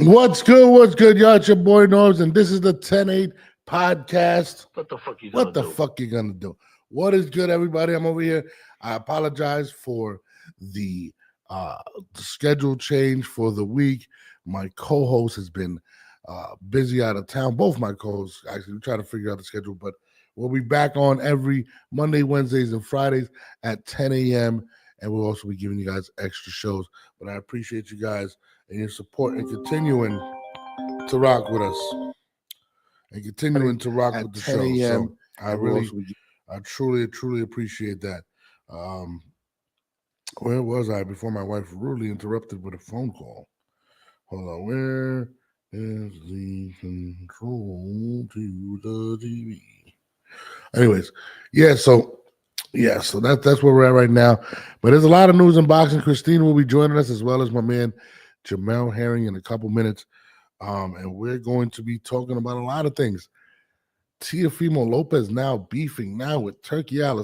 What's good? What's good, y'all? It's your boy Norbs, and this is the 10-8 podcast. What the fuck you gonna do? What is good, everybody? I'm over here. I apologize for the schedule change for the week. My co-host has been busy out of town. Both my co-hosts, actually, we try to figure out the schedule, but we'll be back on every Monday, Wednesdays, and Fridays at 10 a.m., and we'll also be giving you guys extra shows. But I appreciate you guys and your support and continuing to rock with us and continuing to rock with the show. So I truly appreciate that. Where was I before my wife rudely interrupted with a phone call? Hold on. Where is the control to the TV? Anyways, so that's where we're at right now. But there's a lot of news in boxing. Christine will be joining us, as well as my man Jamel Herring, in a couple minutes. And we're going to be talking about a lot of things. Teofimo Lopez now beefing now with Turki. Are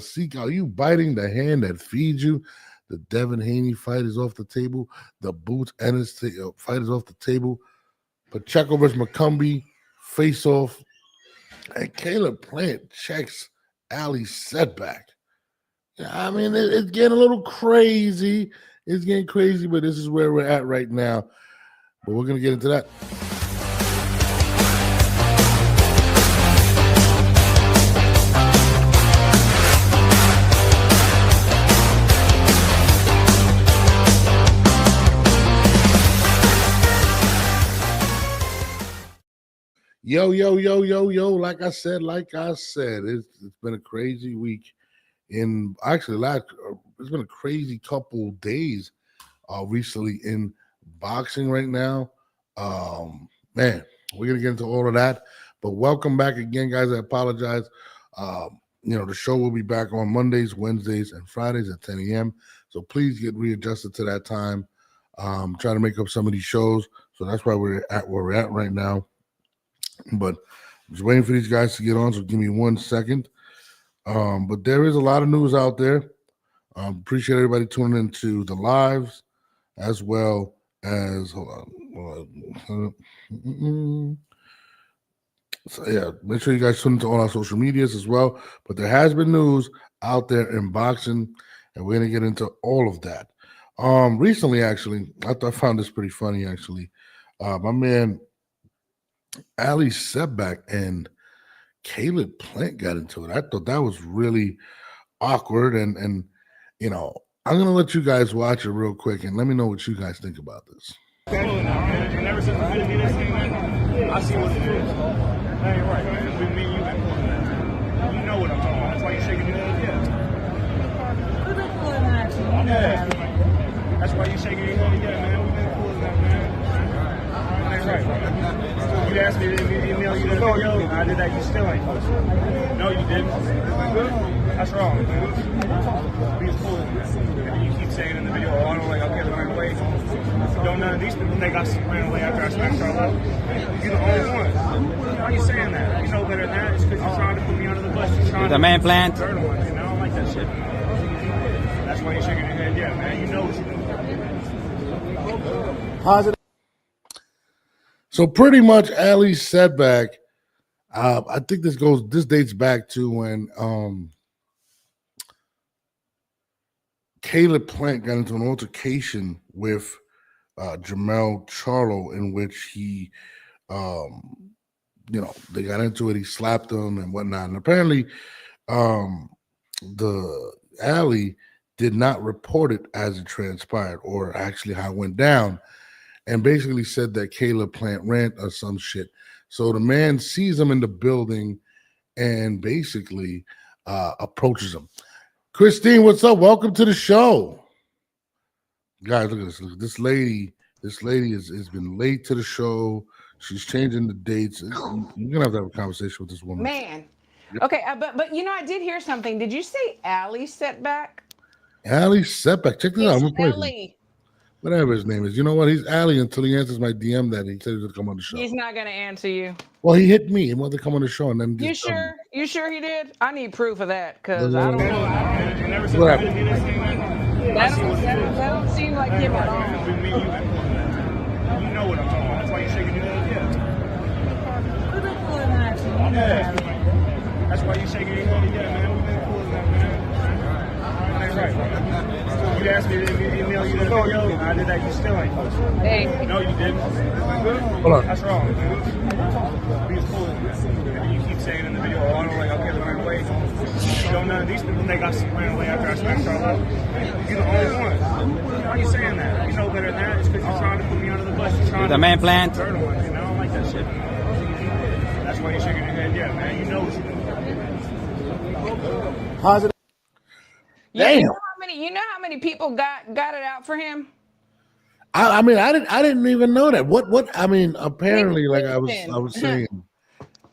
you biting the hand that feeds you? The Devin Haney fight is off the table. The Boots Ennis fight is off the table. Pacheco versus McCumbee face off. And Caleb Plant checks Ali's setback. I mean, it's getting a little crazy. It's getting crazy, but this is where we're at right now. But we're going to get into that. Yo. Like I said, it's been a crazy week. It's been a crazy couple days recently in boxing right now. Man, we're gonna get into all of that. But welcome back again, guys. I apologize. The show will be back on Mondays, Wednesdays, and Fridays at 10 a.m. So please get readjusted to that time. Trying to make up some of these shows. So that's why we're at where we're at right now. But I'm just waiting for these guys to get on, so give me 1 second. But there is a lot of news out there. Appreciate everybody tuning into the lives, as well as So yeah, make sure you guys tune into all our social medias as well. But there has been news out there in boxing, and we're gonna get into all of that. Recently, actually, I found this pretty funny. Actually, my man Ali's setback and Caleb Plant got into it. I thought that was really awkward, and I'm gonna let you guys watch it real quick and let me know what you guys think about this. And ever since I see what it is. That ain't right, man. We mean you been pulling that. You know what I'm talking about. That's why you're shaking your head. Yeah. That's why you're shaking your head. Yeah, man. We've been pulling that, man. That ain't right. You asked me to email you the video. I did that. You still ain't posted. No, you didn't. That's wrong, man. We was pulling that. You keep saying in the video, I don't like, okay, the right way. Don't none of these people think I ran away after I smacked Charlotte. You're the only one. Why are you saying that? You know better than that. It's because you're trying to put me under the bus. You're trying the man plant. I don't like that shit. That's why you're shaking your head. Yeah, man. You know what you're doing. Positive. So pretty much Ali's setback. I think this dates back to when Caleb Plant got into an altercation with Jamel Charlo, in which he, they got into it. He slapped him and whatnot. And apparently, the Ali did not report it as it transpired, or actually how it went down, and basically said that Caleb Plant ran or some shit. So the man sees him in the building and basically approaches him. Christine, what's up? Welcome to the show. Guys, look at this. Look, this lady has been late to the show. She's changing the dates. You're gonna have to have a conversation with this woman. Man. Okay, but I did hear something. Did you say Ali setback? Ali setback. Check this out. I'm gonna play Ali. Whatever his name is. You know what? He's Ali until he answers my DM that he said he's gonna come on the show. He's not gonna answer you. Well, he hit me and wanted to come on the show, and then You sure? You sure he did? I need proof of that, because I don't know. What That don't seem like him at all. You know what I'm talking about. That's why you're that you still ain't posted. Thank you. No, you didn't. Hold on. That's wrong, man. Be cool. And you keep saying in the video, oh, I don't like, okay, ran away. Don't none of these people think I ran away after I smacked Charlotte. You're the only one. Why are you saying that? You know better than that. It's because you're trying to put me under the bus. You're trying The to man plant. turn on, and I don't like that shit. That's why you're shaking your head. Yeah, man. You know what you're doing. Positive. You Damn. know how many people got it out for him? I mean, I didn't even know that. What? I mean, apparently, like I was saying.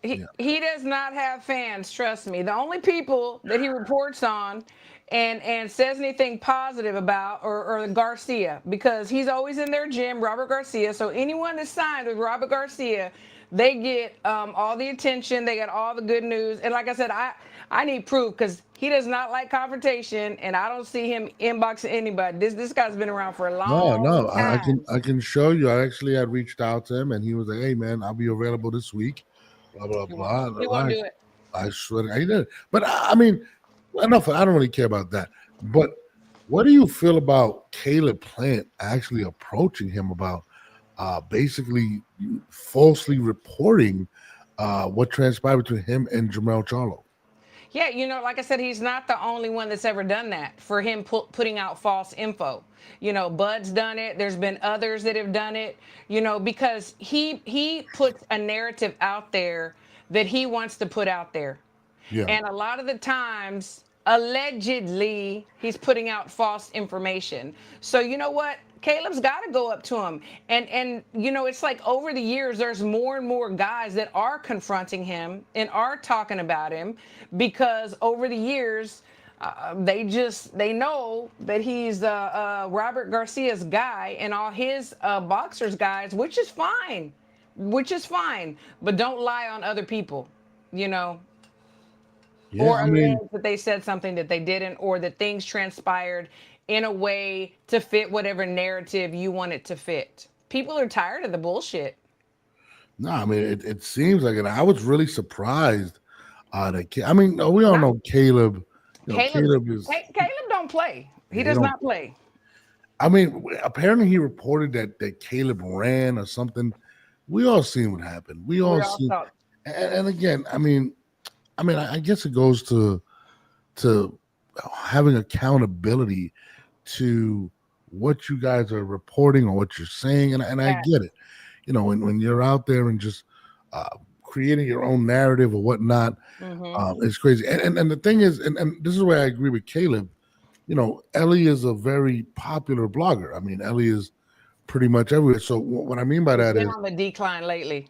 He does not have fans, trust me. The only people that he reports on and says anything positive about or Garcia, because he's always in their gym, Robert Garcia. So anyone that's signed with Robert Garcia, they get all the attention, they get all the good news. And like I said, I need proof because he does not like confrontation, and I don't see him inboxing anybody. This guy's been around for a long time. I can show you. I actually had reached out to him, and he was like, "Hey, man, I'll be available this week." Blah blah blah. He won't do it. I swear he did. But I mean, enough. I don't really care about that. But what do you feel about Caleb Plant actually approaching him about basically falsely reporting what transpired between him and Jermell Charlo? Yeah, like I said, he's not the only one that's ever done that for him putting out false info. Bud's done it. There's been others that have done it, because he puts a narrative out there that he wants to put out there. Yeah. And a lot of the times, allegedly, he's putting out false information. So you know what? Caleb's got to go up to him. And it's like over the years, there's more and more guys that are confronting him and are talking about him because over the years, they know that he's Robert Garcia's guy and all his boxers guys, which is fine. But don't lie on other people, Yeah, or I mean, allege that they said something that they didn't, or that things transpired in a way to fit whatever narrative you want it to fit. People are tired of the bullshit. no, I mean, it seems like it. I was really surprised that. I mean, we all know Caleb. Caleb don't play. He does not play. I mean, apparently he reported that Caleb ran or something. We all seen what happened. We all seen. And again, I mean, I guess it goes to having accountability to what you guys are reporting or what you're saying, and I get it. When you're out there and just creating your own narrative or whatnot, it's crazy. And the thing is, and this is where I agree with Caleb. Ellie is a very popular blogger. I mean, Ellie is pretty much everywhere. So what I mean by that is on the decline lately.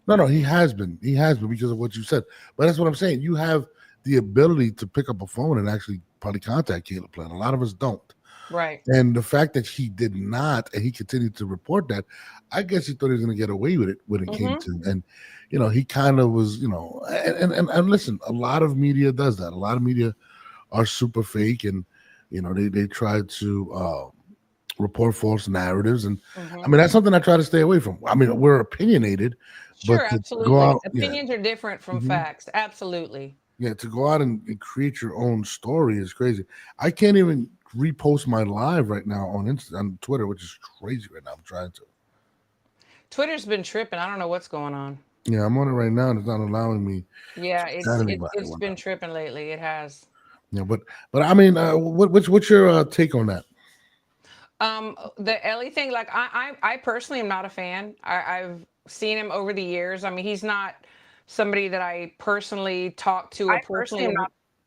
No, he has been because of what you said. But that's what I'm saying. You have the ability to pick up a phone and actually probably contact Caleb Plant. A lot of us don't. Right. And the fact that he did not, and he continued to report that, I guess he thought he was going to get away with it when it came to, and he kind of was, and listen, a lot of media does that. A lot of media are super fake, and they try to report false narratives, and I mean that's something I try to stay away from. I mean, we're opinionated. Sure, but absolutely. Opinions are different from facts. Absolutely. Yeah, to go out and create your own story is crazy. I can't even repost my live right now on Twitter, which is crazy right now. I'm trying to. Twitter's been tripping. I don't know what's going on. Yeah, I'm on it right now, and it's not allowing me. Yeah, it's been tripping lately. It has. Yeah, but I mean, what's your take on that? The Ellie thing, like I personally am not a fan. I've seen him over the years. I mean, he's not somebody that I personally talk to or personally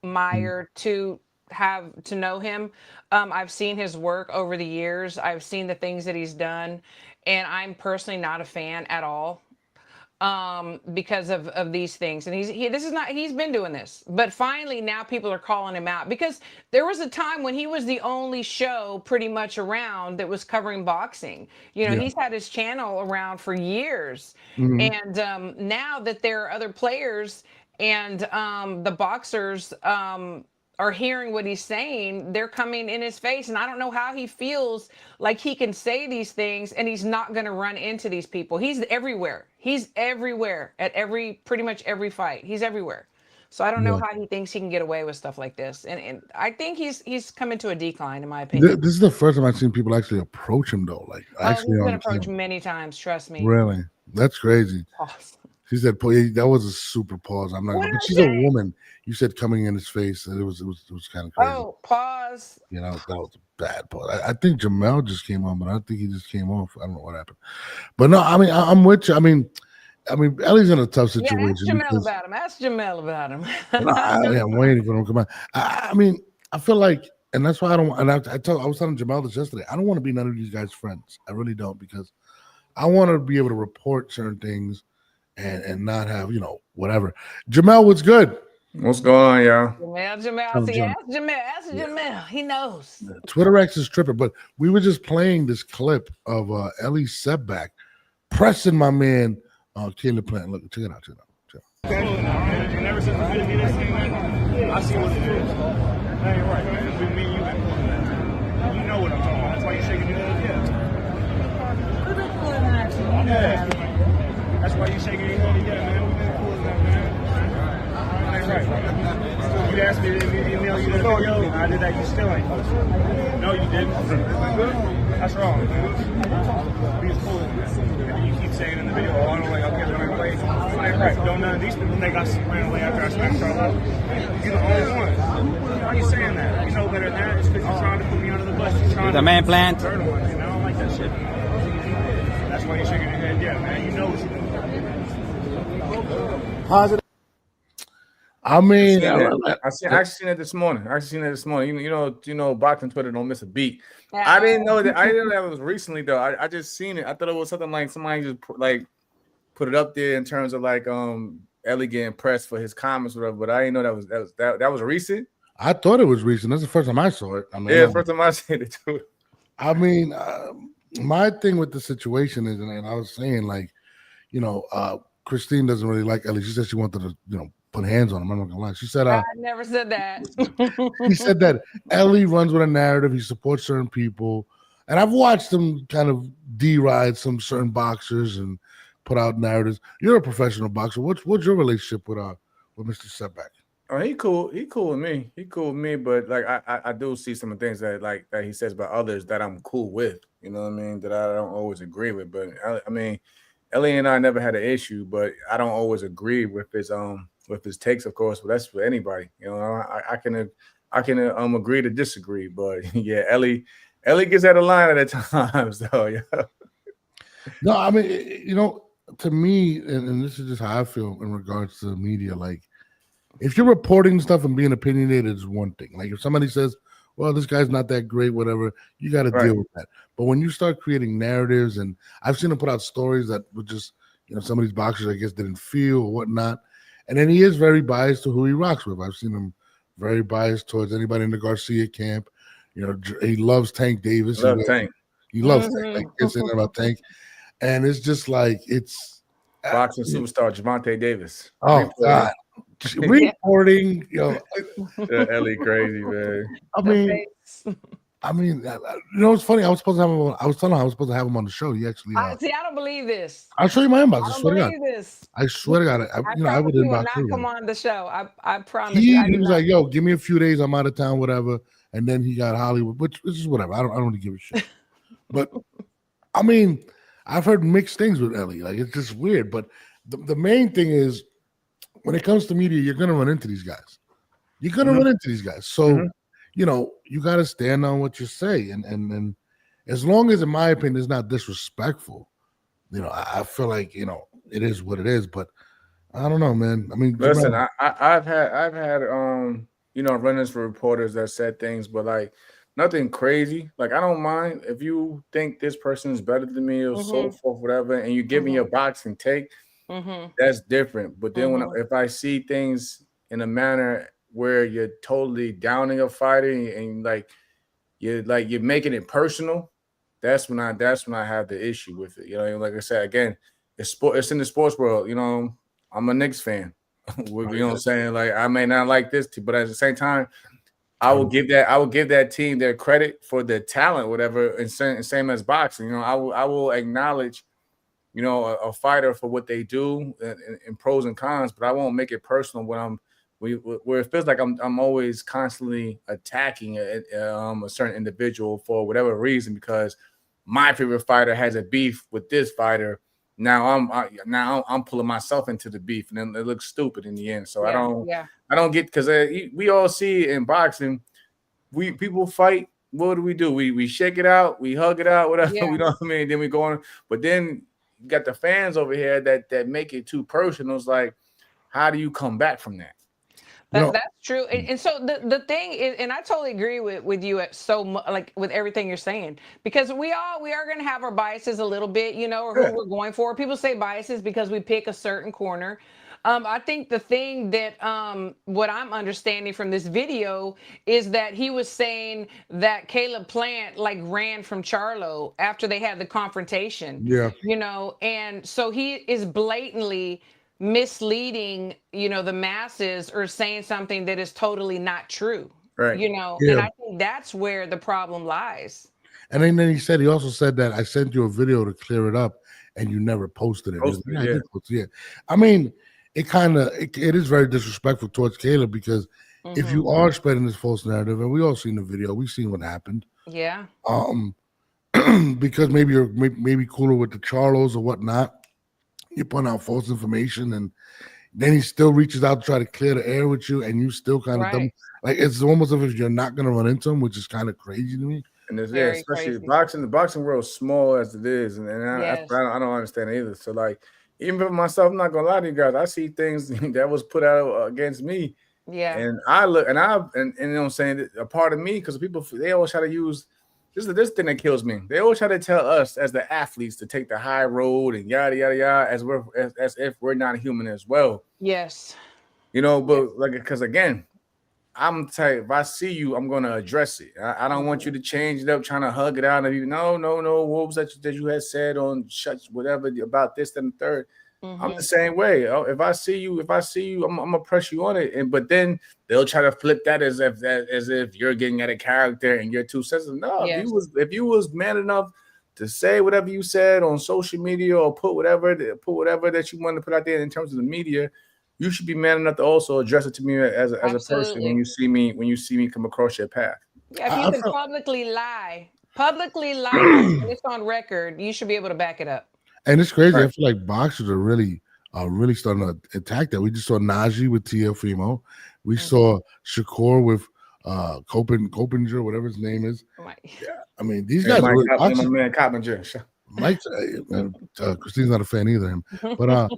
admire to have to know him. I've seen his work over the years. I've seen the things that he's done, and I'm personally not a fan at all. Because of these things. And he's been doing this, but finally now people are calling him out because there was a time when he was the only show pretty much around that was covering boxing. He's had his channel around for years. And now that there are other players and the boxers are hearing what he's saying, they're coming in his face, and I don't know how he feels like he can say these things and he's not going to run into these people. He's everywhere at pretty much every fight. He's everywhere. So I don't know Yeah. how he thinks he can get away with stuff like this. And I think he's coming to a decline, in my opinion. This is the first time I've seen people actually approach him though, like Oh, actually he's on been the approached camera. many times. Trust me. Really, that's crazy. Pause. She said, "That was a super pause." I'm not, What did but I she's a say? woman. You said coming in his face, and it was kind of crazy. Oh, pause. You know, that was a bad pause. I think Jamel just came on, but I think he just came off. I don't know what happened. But no, I mean, I'm with you. I mean, Ellie's in a tough Yeah, ask situation Jamel because about him. Ask Jamel about him. I'm waiting for him to come out. I mean, I feel like, and that's why I don't. And I was telling Jamel this yesterday. I don't want to be none of these guys' friends. I really don't, because I want to be able to report certain things and not have whatever. Jamel, what's good? What's going on, y'all? Jamel. See, ask Jamel. He knows. Twitter X is tripping, but we were just playing this clip of Ellie's setback, pressing my man Caleb Plant. Look, check it out. You never said the good this thing, man. I see what it is. No, you're right, man. With me, you know what I'm talking about. That's why you're shaking your head. Yeah. That's why you're shaking your head. Yeah, man. We've been cool as that, man. That's right. You asked me to email you the video. I did that. You still ain't posted. No, you didn't. That's wrong, man. We was cool as that. And you keep saying in the video, I don't like, okay, let me play. Right. Don't none of these people think I ran away after I smacked Charlotte. You're the only one. Why are you saying that? You know better than that. It's because you're trying to put me under the bus. You're trying the to man plant. I don't like that shit. That's why you're shaking your head. Yeah, man. You know what you're doing. Positive. I mean, I actually seen it this morning. You know, boxing Twitter don't miss a beat. I didn't know that. I didn't know that was recently though. I just seen it. I thought it was something like somebody just put it up there in terms of like Ellie getting pressed for his comments or whatever. But I didn't know that was recent. I thought it was recent. That's the first time I saw it. I mean, yeah, first time I seen it too. I mean, my thing with the situation is, and I was saying, like, Christine doesn't really like Ellie. She said she wanted to, put hands on him. I'm not gonna lie. She said, I never said that. he said that Ellie runs with a narrative. He supports certain people, and I've watched him kind of deride some certain boxers and put out narratives. You're a professional boxer. What's your relationship with Mr. Setback? Oh, he cool. He cool with me. He cool with me. But like, I do see some things that he says about others that I'm cool with. You know what I mean? That I don't always agree with. But I mean, Ellie and I never had an issue, but I don't always agree with his takes, of course. But that's for anybody. You know, I can agree to disagree. But yeah, Ellie gets out of line at times, though. Yeah. No, I mean, to me, and this is just how I feel in regards to the media. Like, if you're reporting stuff and being opinionated is one thing. Like, if somebody says, well, this guy's not that great, whatever, you got to deal with that. But when you start creating narratives, and I've seen him put out stories that were just, some of these boxers, I guess, didn't feel or whatnot. And then he is very biased to who he rocks with. I've seen him very biased towards anybody in the Garcia camp. He loves Tank Davis. He loves Tank. Like, kissing about Tank. And it's just like, it's boxing superstar Javante Davis. Oh, God. Reporting, Ellie crazy, man. I mean, it's funny. I was telling him I was supposed to have him on the show. He actually. See, I don't believe this. I'll show you my inbox. I swear to God. This. I swear to God. I would inbox not come on the show. I promise. He was like, "Yo, give me a few days. I'm out of town, whatever." And then he got Hollywood, which is whatever. I don't really give a shit. But I mean, I've heard mixed things with Ellie. Like, it's just weird. But the main thing is, when it comes to media, you're gonna run into these guys. You're gonna run into these guys. So. You got to stand on what you say. And as long as, in my opinion, it's not disrespectful, I feel like, it is what it is. But I don't know, man. I mean, listen, I've had run-ins for reporters that said things, but like nothing crazy. Like, I don't mind if you think this person is better than me or so forth, whatever, and you give me your boxing take, that's different. But then if I see things in a manner where you're totally downing a fighter and you're making it personal, that's when I have the issue with it. Like I said, again, it's in the sports world. I'm a Knicks fan. You know what I'm saying? Like, I may not like this team, but at the same time, I will give that team their credit for their talent, whatever. And same as boxing, I will acknowledge, a fighter for what they do and pros and cons, but I won't make it personal when where it feels like I'm always constantly attacking a certain individual for whatever reason because my favorite fighter has a beef with this fighter. Now I'm pulling myself into the beef, and then it looks stupid in the end. So I don't get because we all see in boxing, people fight. What do? We shake it out, we hug it out, whatever. Yeah. We know what I mean. Then we go on, but then you got the fans over here that make it too personal. It's like, how do you come back from that? That's true. And so the thing is, and I totally agree with you like with everything you're saying, because we are going to have our biases a little bit, or who we're going for. People say biases because we pick a certain corner. I think the thing that what I'm understanding from this video is that he was saying that Caleb Plant like ran from Charlo after they had the confrontation. Yeah. And so he is blatantly misleading, the masses, or saying something that is totally not true. Right. And I think that's where the problem lies. And then he also said that I sent you a video to clear it up and you never posted it. Yeah. I mean, it is very disrespectful towards Caleb because if you are spreading this false narrative, and we all seen the video, we've seen what happened. Yeah. Because maybe you're maybe cooler with the Charlos or whatnot. You put out false information, and then he still reaches out to try to clear the air with you, and you still kind of dumb. Like it's almost as if you're not going to run into him, which is kind of crazy to me. And especially the boxing world, small as it is, and I don't understand it either. So like, even for myself, I'm not gonna lie to you guys. I see things that was put out against me. Yeah. And I look, and you know what I'm saying, a part of me, because people, they always try to use this thing that kills me. They always try to tell us as the athletes to take the high road and yada yada yada, as if we're not human as well. Yes. But like, because again, I'm type, if I see you, I'm gonna address it. I don't want you to change it up, trying to hug it out. And no. What was that you had said on whatever about this and the third? I'm the same way. If I see you, I'm gonna press you on it. But then they'll try to flip that as if you're getting at a character and you're too sensitive. No, if you was man enough to say whatever you said on social media or put whatever that you want to put out there in terms of the media, you should be man enough to also address it to me as a person when you see me come across your path. Yeah, if you can publicly lie, and it's on record, you should be able to back it up. And it's crazy. Right. I feel like boxers are really starting to attack that. We just saw Najee with Teofimo. We saw Shakur with Copinger, whatever his name is. Yeah. I mean, these guys are really boxing. My man Copinger. Mike, Christine's not a fan either of him. But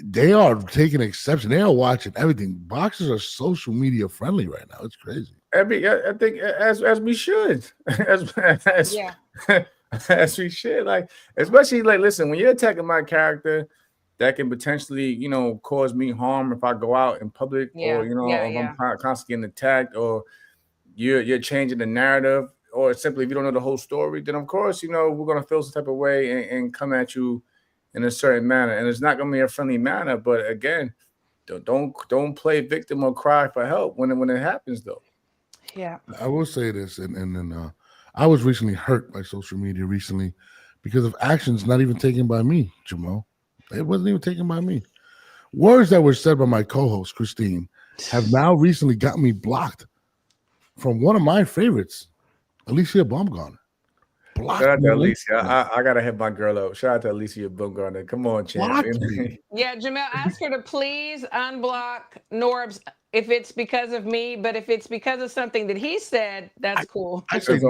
they are taking exception. They are watching everything. Boxers are social media friendly right now. It's crazy. I think as we should. As we should, like, especially like, listen, when you're attacking my character, that can potentially, cause me harm if I go out in public, or if I'm constantly getting attacked, or you're changing the narrative, or simply if you don't know the whole story, then of course, we're gonna feel some type of way and come at you in a certain manner, and it's not gonna be a friendly manner. But again, don't play victim or cry for help when it happens, though. Yeah, I will say this, and I was recently hurt by social media because of actions not even taken by me, Jamal. It wasn't even taken by me. Words that were said by my co-host, Christine, have now recently got me blocked from one of my favorites, Alicia Baumgartner. Shout out to Alicia. I gotta hit my girl up. Shout out to Alicia Baumgartner. Come on, champ. Yeah, Jamel, ask her to please unblock Norbs if it's because of me, but if it's because of something that he said, that's cool. I say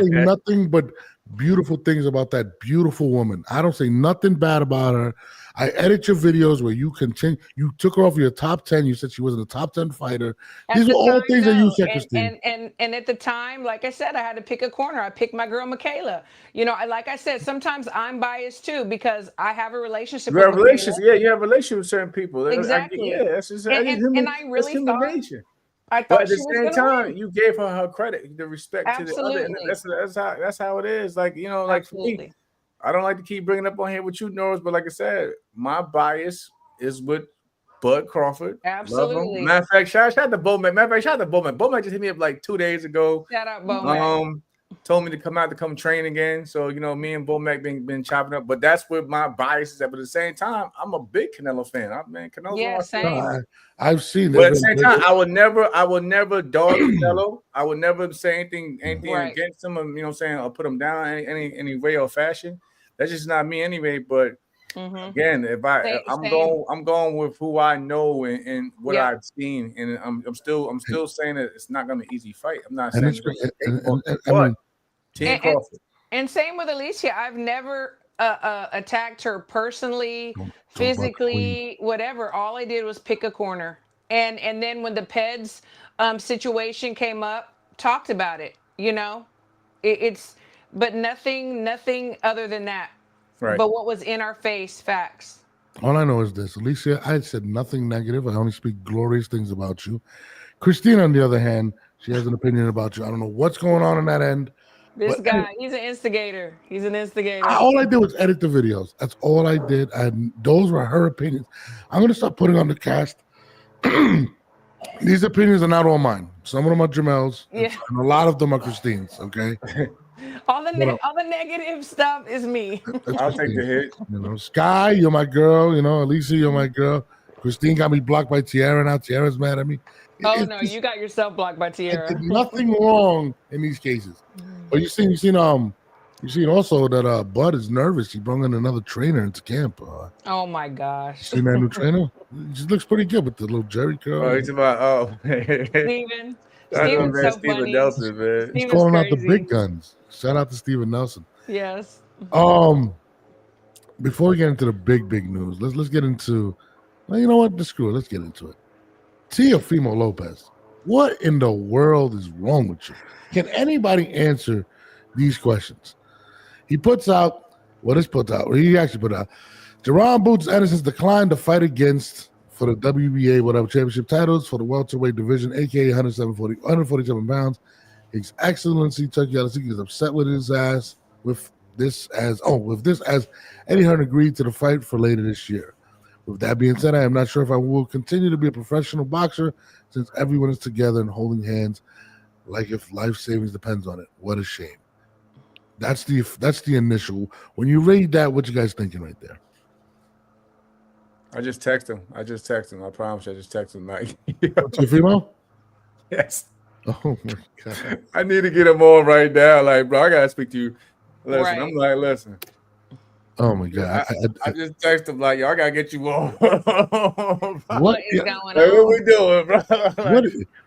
nothing but beautiful things about that beautiful woman. I don't say nothing bad about her. I edit your videos where you took her off your top 10. You said she wasn't a top 10 fighter. These were all things that you said, Christine. And at the time, like I said, I had to pick a corner. I picked my girl, Michaela. Like I said, sometimes I'm biased too because I have a relationship with you have relationships with certain people. Exactly. That's just, I really thought. But at the same time, you gave her credit, the respect to the other. And that's how it is. Like, like for me, I don't like to keep bringing up on here with you, Norris, but like I said, my bias is with Bud Crawford. Absolutely. Matter of fact, shout out to Bowman. Bowman just hit me up like 2 days ago. Shout out Bowman. told me to come train again. So, me and Bomac been chopping up, but that's where my bias is at. But at the same time, I'm a big Canelo fan. Canelo's one of my same. I've seen but at the same time, I would never dog Canelo. I would never say anything against him, or put him down any way or fashion. That's just not me anyway. But again, if I'm going with who I know and what I've seen, and I'm still saying that it's not going to be an easy fight. I'm not saying Team Crawford. And same with Alicia. I've never attacked her personally, physically, whatever. All I did was pick a corner. And then when the Peds situation came up, talked about it. But nothing other than that. Right. But what was in our face, facts. All I know is this, Alicia, I said nothing negative. I only speak glorious things about you. Christina, on the other hand, she has an opinion about you. I don't know what's going on that end. This guy, he's an instigator. He's an instigator. All I did was edit the videos. That's all I did. Those were her opinions. I'm going to start putting on the cast. These opinions are not all mine. Some of them are Jamel's. Yeah. And a lot of them are Christine's, okay? all the negative stuff is me. I'll take the hit. Sky, you're my girl. Alicia, you're my girl. Christine got me blocked by Tiara. Now Tiara's mad at me. No, you got yourself blocked by Tiara. Nothing wrong in these cases. But you seen also that Bud is nervous. He brought in another trainer into camp. Oh my gosh! Seen that new trainer? She looks pretty good with the little Jerry curl. Oh, he's about Steven's so funny. Nelson, man. He's calling out the big guns. Shout out to Steven Nelson. Yes. Before we get into the big news, let's get into. Well, you know what? Screw it. Let's get into it. Teofimo Lopez. What in the world is wrong with you? Can anybody answer these questions? He puts out what is put out. He actually put out. Jerron Boots Anderson's declined to fight against for the WBA championship titles for the welterweight division, aka 147 pounds. His Excellency Turki Alasiki is upset with his ass with this as Eddie Hearn agreed to the fight for later this year. With that being said, I am not sure if I will continue to be a professional boxer since everyone is together and holding hands like if life savings depends on it. What a shame. That's the initial. When you read that, what you guys thinking right there? I just text him. I promise you, I just text him like Teofimo? Yes. Oh my God. I need to get him on right now. Like, bro, I gotta speak to you. Listen, right. I'm like, listen. Oh my God. I just text him like, yo, I gotta get you on. What is going on? What we doing, bro?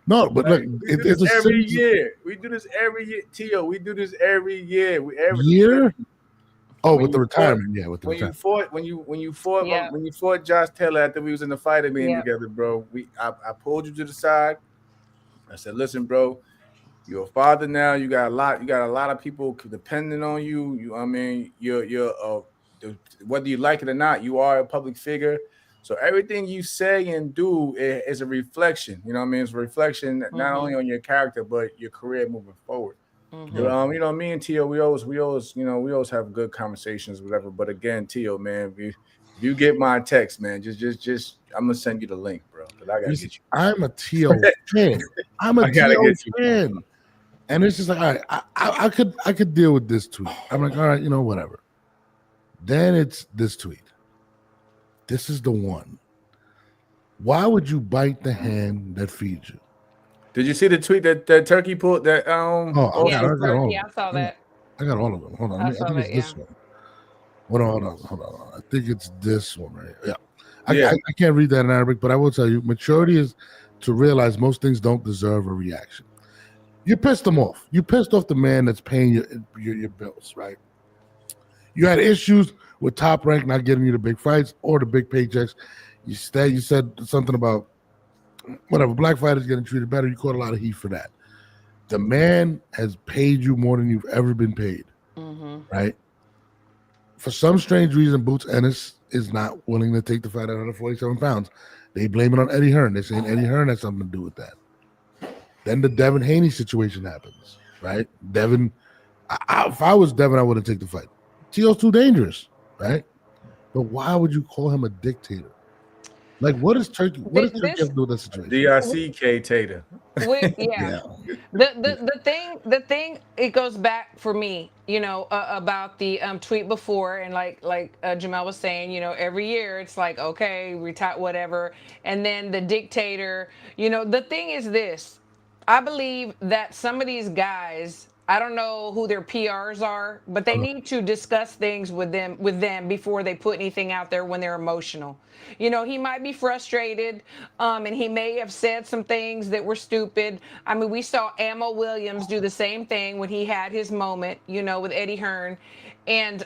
No, but look, it's every year. We do this every year, Tio. We do this every year. Year? Oh, with the retirement, yeah. With the retirement. When you fought Josh Taylor after we was in the fighter meeting together, bro. I pulled you to the side. I said, listen, bro, you're a father now. You got a lot of people depending on you. You're whether you like it or not, you are a public figure. So everything you say and do is a reflection. You know what I mean? It's a reflection not only on your character but your career moving forward. But, me and Tio, we always have good conversations, whatever. But again, Tio, man, if you get my text, man, just I'm gonna send you the link, bro. Because I gotta get you. I'm a Tio fan. I'm a Tio fan. And it's just like, all right, I could deal with this tweet. I'm like, all right, whatever. Then it's this tweet. This is the one. Why would you bite the hand that feeds you? Did you see the tweet that Turkey pulled? That I saw that. I got all of them. Hold on. I think it's this one. Hold on. I think it's this one right here. Yeah. I can't read that in Arabic, but I will tell you, maturity is to realize most things don't deserve a reaction. You pissed them off. You pissed off the man that's paying your bills, right? You had issues with Top Rank not getting you the big fights or the big paychecks. You said something about whatever, black fighters getting treated better. You caught a lot of heat for that. The man has paid you more than you've ever been paid, right? For some strange reason, Boots Ennis is not willing to take the fight at 147 pounds. They blame it on Eddie Hearn. They're saying Eddie Hearn has something to do with that. Then the Devin Haney situation happens, right? Devin, if I was Devin, I wouldn't take the fight. Tio's too dangerous, right? But why would you call him a dictator? Like, what is Turkey? What does Turkey This have to do with that situation? DRC Tater. yeah. Yeah. The thing it goes back for me, about the tweet before, and like Jamel was saying, every year it's like, okay, retire whatever, and then the dictator. The thing is this: I believe that some of these guys, I don't know who their PRs are, but they need to discuss things with them before they put anything out there when they're emotional. He might be frustrated, and he may have said some things that were stupid. I mean, we saw Ammo Williams do the same thing when he had his moment, with Eddie Hearn, and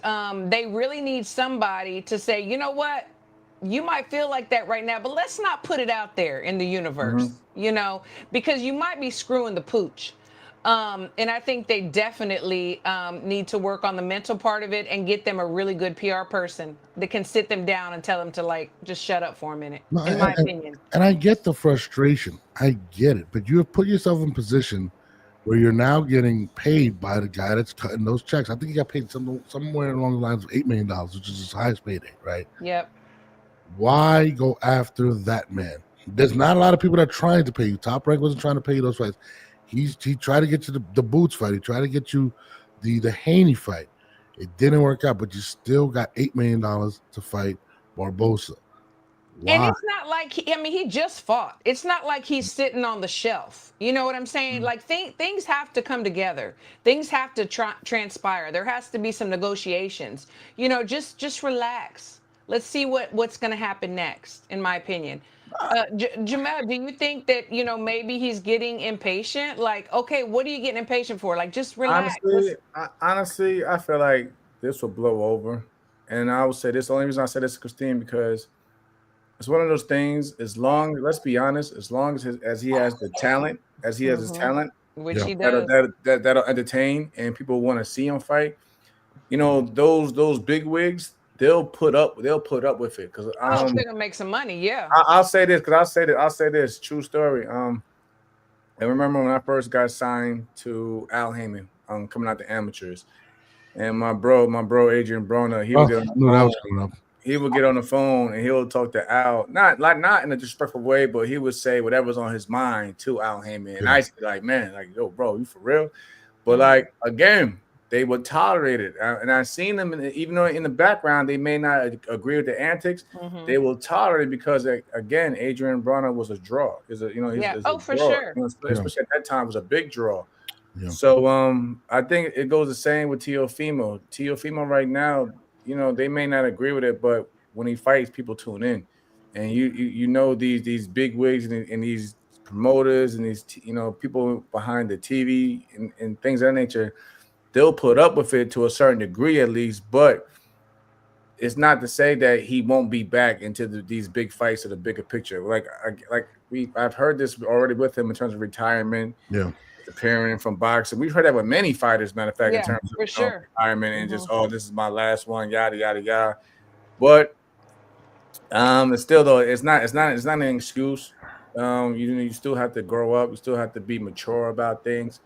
they really need somebody to say, you know what? You might feel like that right now, but let's not put it out there in the universe, because you might be screwing the pooch. And I think they definitely need to work on the mental part of it and get them a really good PR person that can sit them down and tell them to just shut up for a minute, in my opinion. And I get the frustration. I get it. But you have put yourself in a position where you're now getting paid by the guy that's cutting those checks. I think he got paid somewhere along the lines of $8 million, which is his highest payday, right? Yep. Why go after that man? There's not a lot of people that are trying to pay you. Top Rank wasn't trying to pay you those fights. He tried to get you the Boots fight. He tried to get you the Haney fight. It didn't work out, but you still got $8 million to fight Barbosa. Why? And it's not like he just fought. It's not like he's sitting on the shelf. You know what I'm saying? Like things have to come together. Things have to transpire. There has to be some negotiations. Just relax. Let's see what's going to happen next, in my opinion. Jamel, do you think that, maybe he's getting impatient? Like, okay, what are you getting impatient for? Like, just relax. Honestly, I feel like this will blow over. And I would say this, the only reason I say this to Christine, because it's one of those things, let's be honest, as long as he has the talent, his talent, which he does, that'll entertain and people want to see him fight. Those big wigs, they'll put up with it, because they're gonna make some money. Yeah, I'll say this, true story. I remember when I first got signed to Al Heyman, coming out the amateurs, and my bro Adrian Broner, he would get on the phone and he'll talk to Al, not in a disrespectful way, but he would say whatever's on his mind to Al Heyman. And I used to be like, man, like, yo, bro, you for real? But like, again, they would tolerate it. And I've seen them, even though in the background they may not agree with the antics, they will tolerate it, because, again, Adrian Broner was a draw. For sure. Especially at that time, was a big draw. Yeah. So I think it goes the same with Teofimo. Teofimo right now, they may not agree with it, but when he fights, people tune in, and these big wigs and these promoters and these people behind the TV and things of that nature, they'll put up with it to a certain degree at least. But it's not to say that he won't be back into these big fights or the bigger picture. I've heard this already with him in terms of retirement. Yeah. Appearing from boxing. We've heard that with many fighters, matter of fact, in terms of retirement and just, this is my last one, yada yada yada. But it's still, though, it's not an excuse. You still have to grow up, you still have to be mature about things.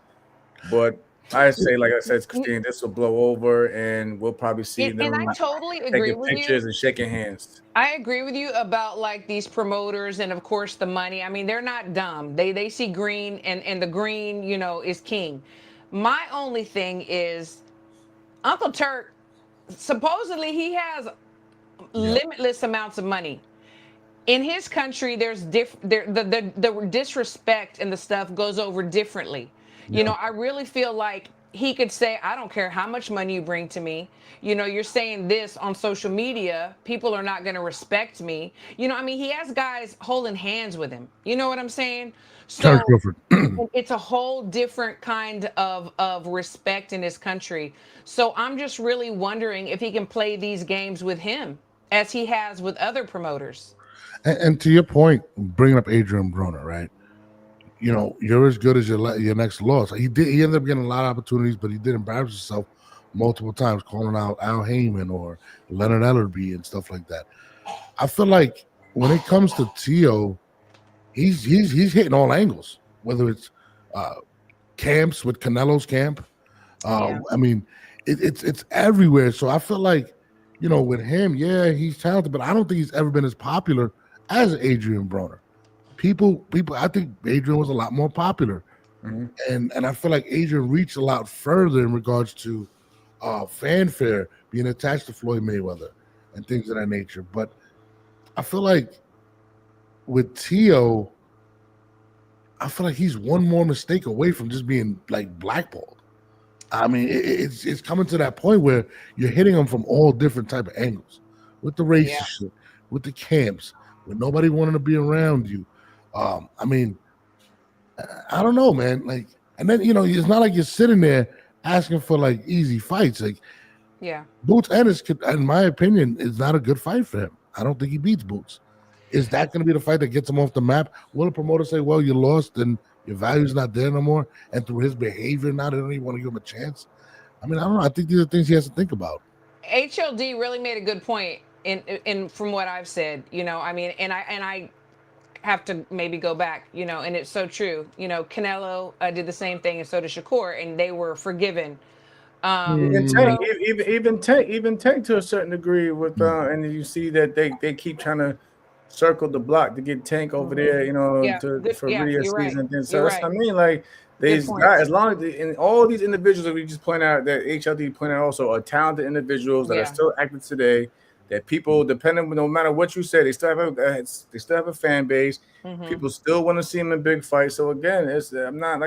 But I say, like I said, Christine, this will blow over, and we'll probably see them. And I totally agree with pictures you. And shaking hands. I agree with you about these promoters and, of course, the money. I mean, they're not dumb. They see green, and the green, is king. My only thing is, Uncle Turk, supposedly he has limitless amounts of money. In his country, there's the disrespect and the stuff goes over differently. I really feel like he could say, I don't care how much money you bring to me. You're saying this on social media. People are not going to respect me. He has guys holding hands with him. You know what I'm saying? So it's a whole different kind of respect in his country. So I'm just really wondering if he can play these games with him as he has with other promoters. And to your point, bringing up Adrian Broner, right? You're as good as your next loss. He ended up getting a lot of opportunities, but he did embarrass himself multiple times, calling out Al Heyman or Leonard Ellerby and stuff like that. I feel like when it comes to Teo, he's hitting all angles, whether it's camps with Canelo's camp. I mean, it's everywhere. So I feel like, with him, he's talented, but I don't think he's ever been as popular as Adrian Broner. People. I think Adrian was a lot more popular, and I feel like Adrian reached a lot further in regards to fanfare being attached to Floyd Mayweather and things of that nature. But I feel like with Tio, I feel like he's one more mistake away from just being like blackballed. I mean, it's coming to that point where you're hitting him from all different type of angles, with the racist shit, with the camps, with nobody wanting to be around you. I mean, I don't know, man. Like, and then it's not like you're sitting there asking for like easy fights. Like, Boots Ennis, in my opinion, is not a good fight for him. I don't think he beats Boots. Is that going to be the fight that gets him off the map? Will the promoter say, "Well, you lost and your value's not there no more," and through his behavior now they don't even want to give him a chance? I mean, I don't know. I think these are things he has to think about. HLD really made a good point in from what I've said. I mean, and I have to maybe go back. And it's so true. Canelo did the same thing, and so did Shakur, and they were forgiven. Even Tank to a certain degree with and you see that they keep trying to circle the block to get Tank over there, for video season. Right. So that's what I mean. Like these guys, as long as and all these individuals that we just point out, that HLD pointed out also are talented individuals that are still active today. That people, depending, no matter what you say, they still have a fan base. People still want to see them in big fights. So again, I'm not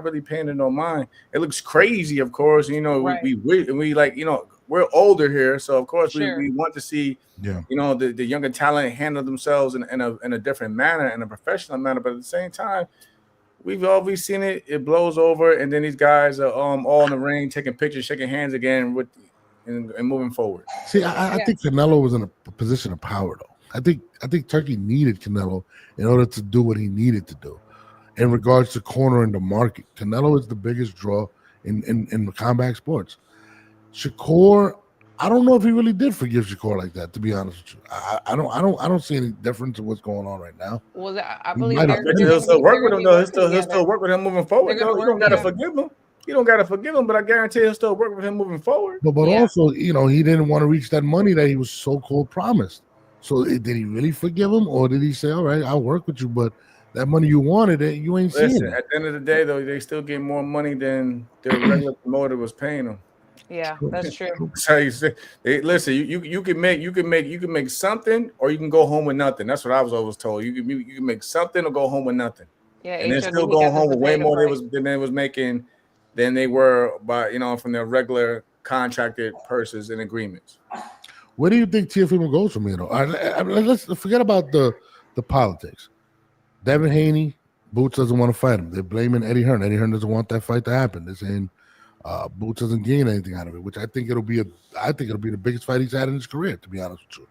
really paying it no mind. It looks crazy, of course. We like, we're older here, so of course we want to see, the younger talent handle themselves in a different manner, in a professional manner. But at the same time, we've always seen it. It blows over, and then these guys are all in the ring, taking pictures, shaking hands again and moving forward. See, I think Canelo was in a position of power, though. I think Turkey needed Canelo in order to do what he needed to do in regards to cornering the market. Canelo is the biggest draw in combat sports. Shakur, I don't know if he really did forgive Shakur like that. To be honest with you, I don't see any difference in what's going on right now. Well, I believe he'll still work with him though. He'll still work with him moving forward. Though. You don't gotta forgive him. You don't gotta forgive him, but I guarantee he'll still work with him moving forward. But also, he didn't want to reach that money that he was so-called promised. So did he really forgive him, or did he say, "All right, I'll work with you, but that money you wanted, you ain't seeing it"? At the end of the day, though, they still get more money than the regular promoter was paying them. Yeah, that's true. So you say, listen, you can make something, or you can go home with nothing. That's what I was always told. You can make something or go home with nothing. Yeah, and they're still going home with way more than they was making than they were by from their regular contracted purses and agreements. Where do you think Teofimo goes from here, though? Let's forget about the politics. Devin Haney, Boots doesn't want to fight him. They're blaming Eddie Hearn. Eddie Hearn doesn't want that fight to happen. They're saying Boots doesn't gain anything out of it, which I think it'll be the biggest fight he's had in his career, to be honest with you.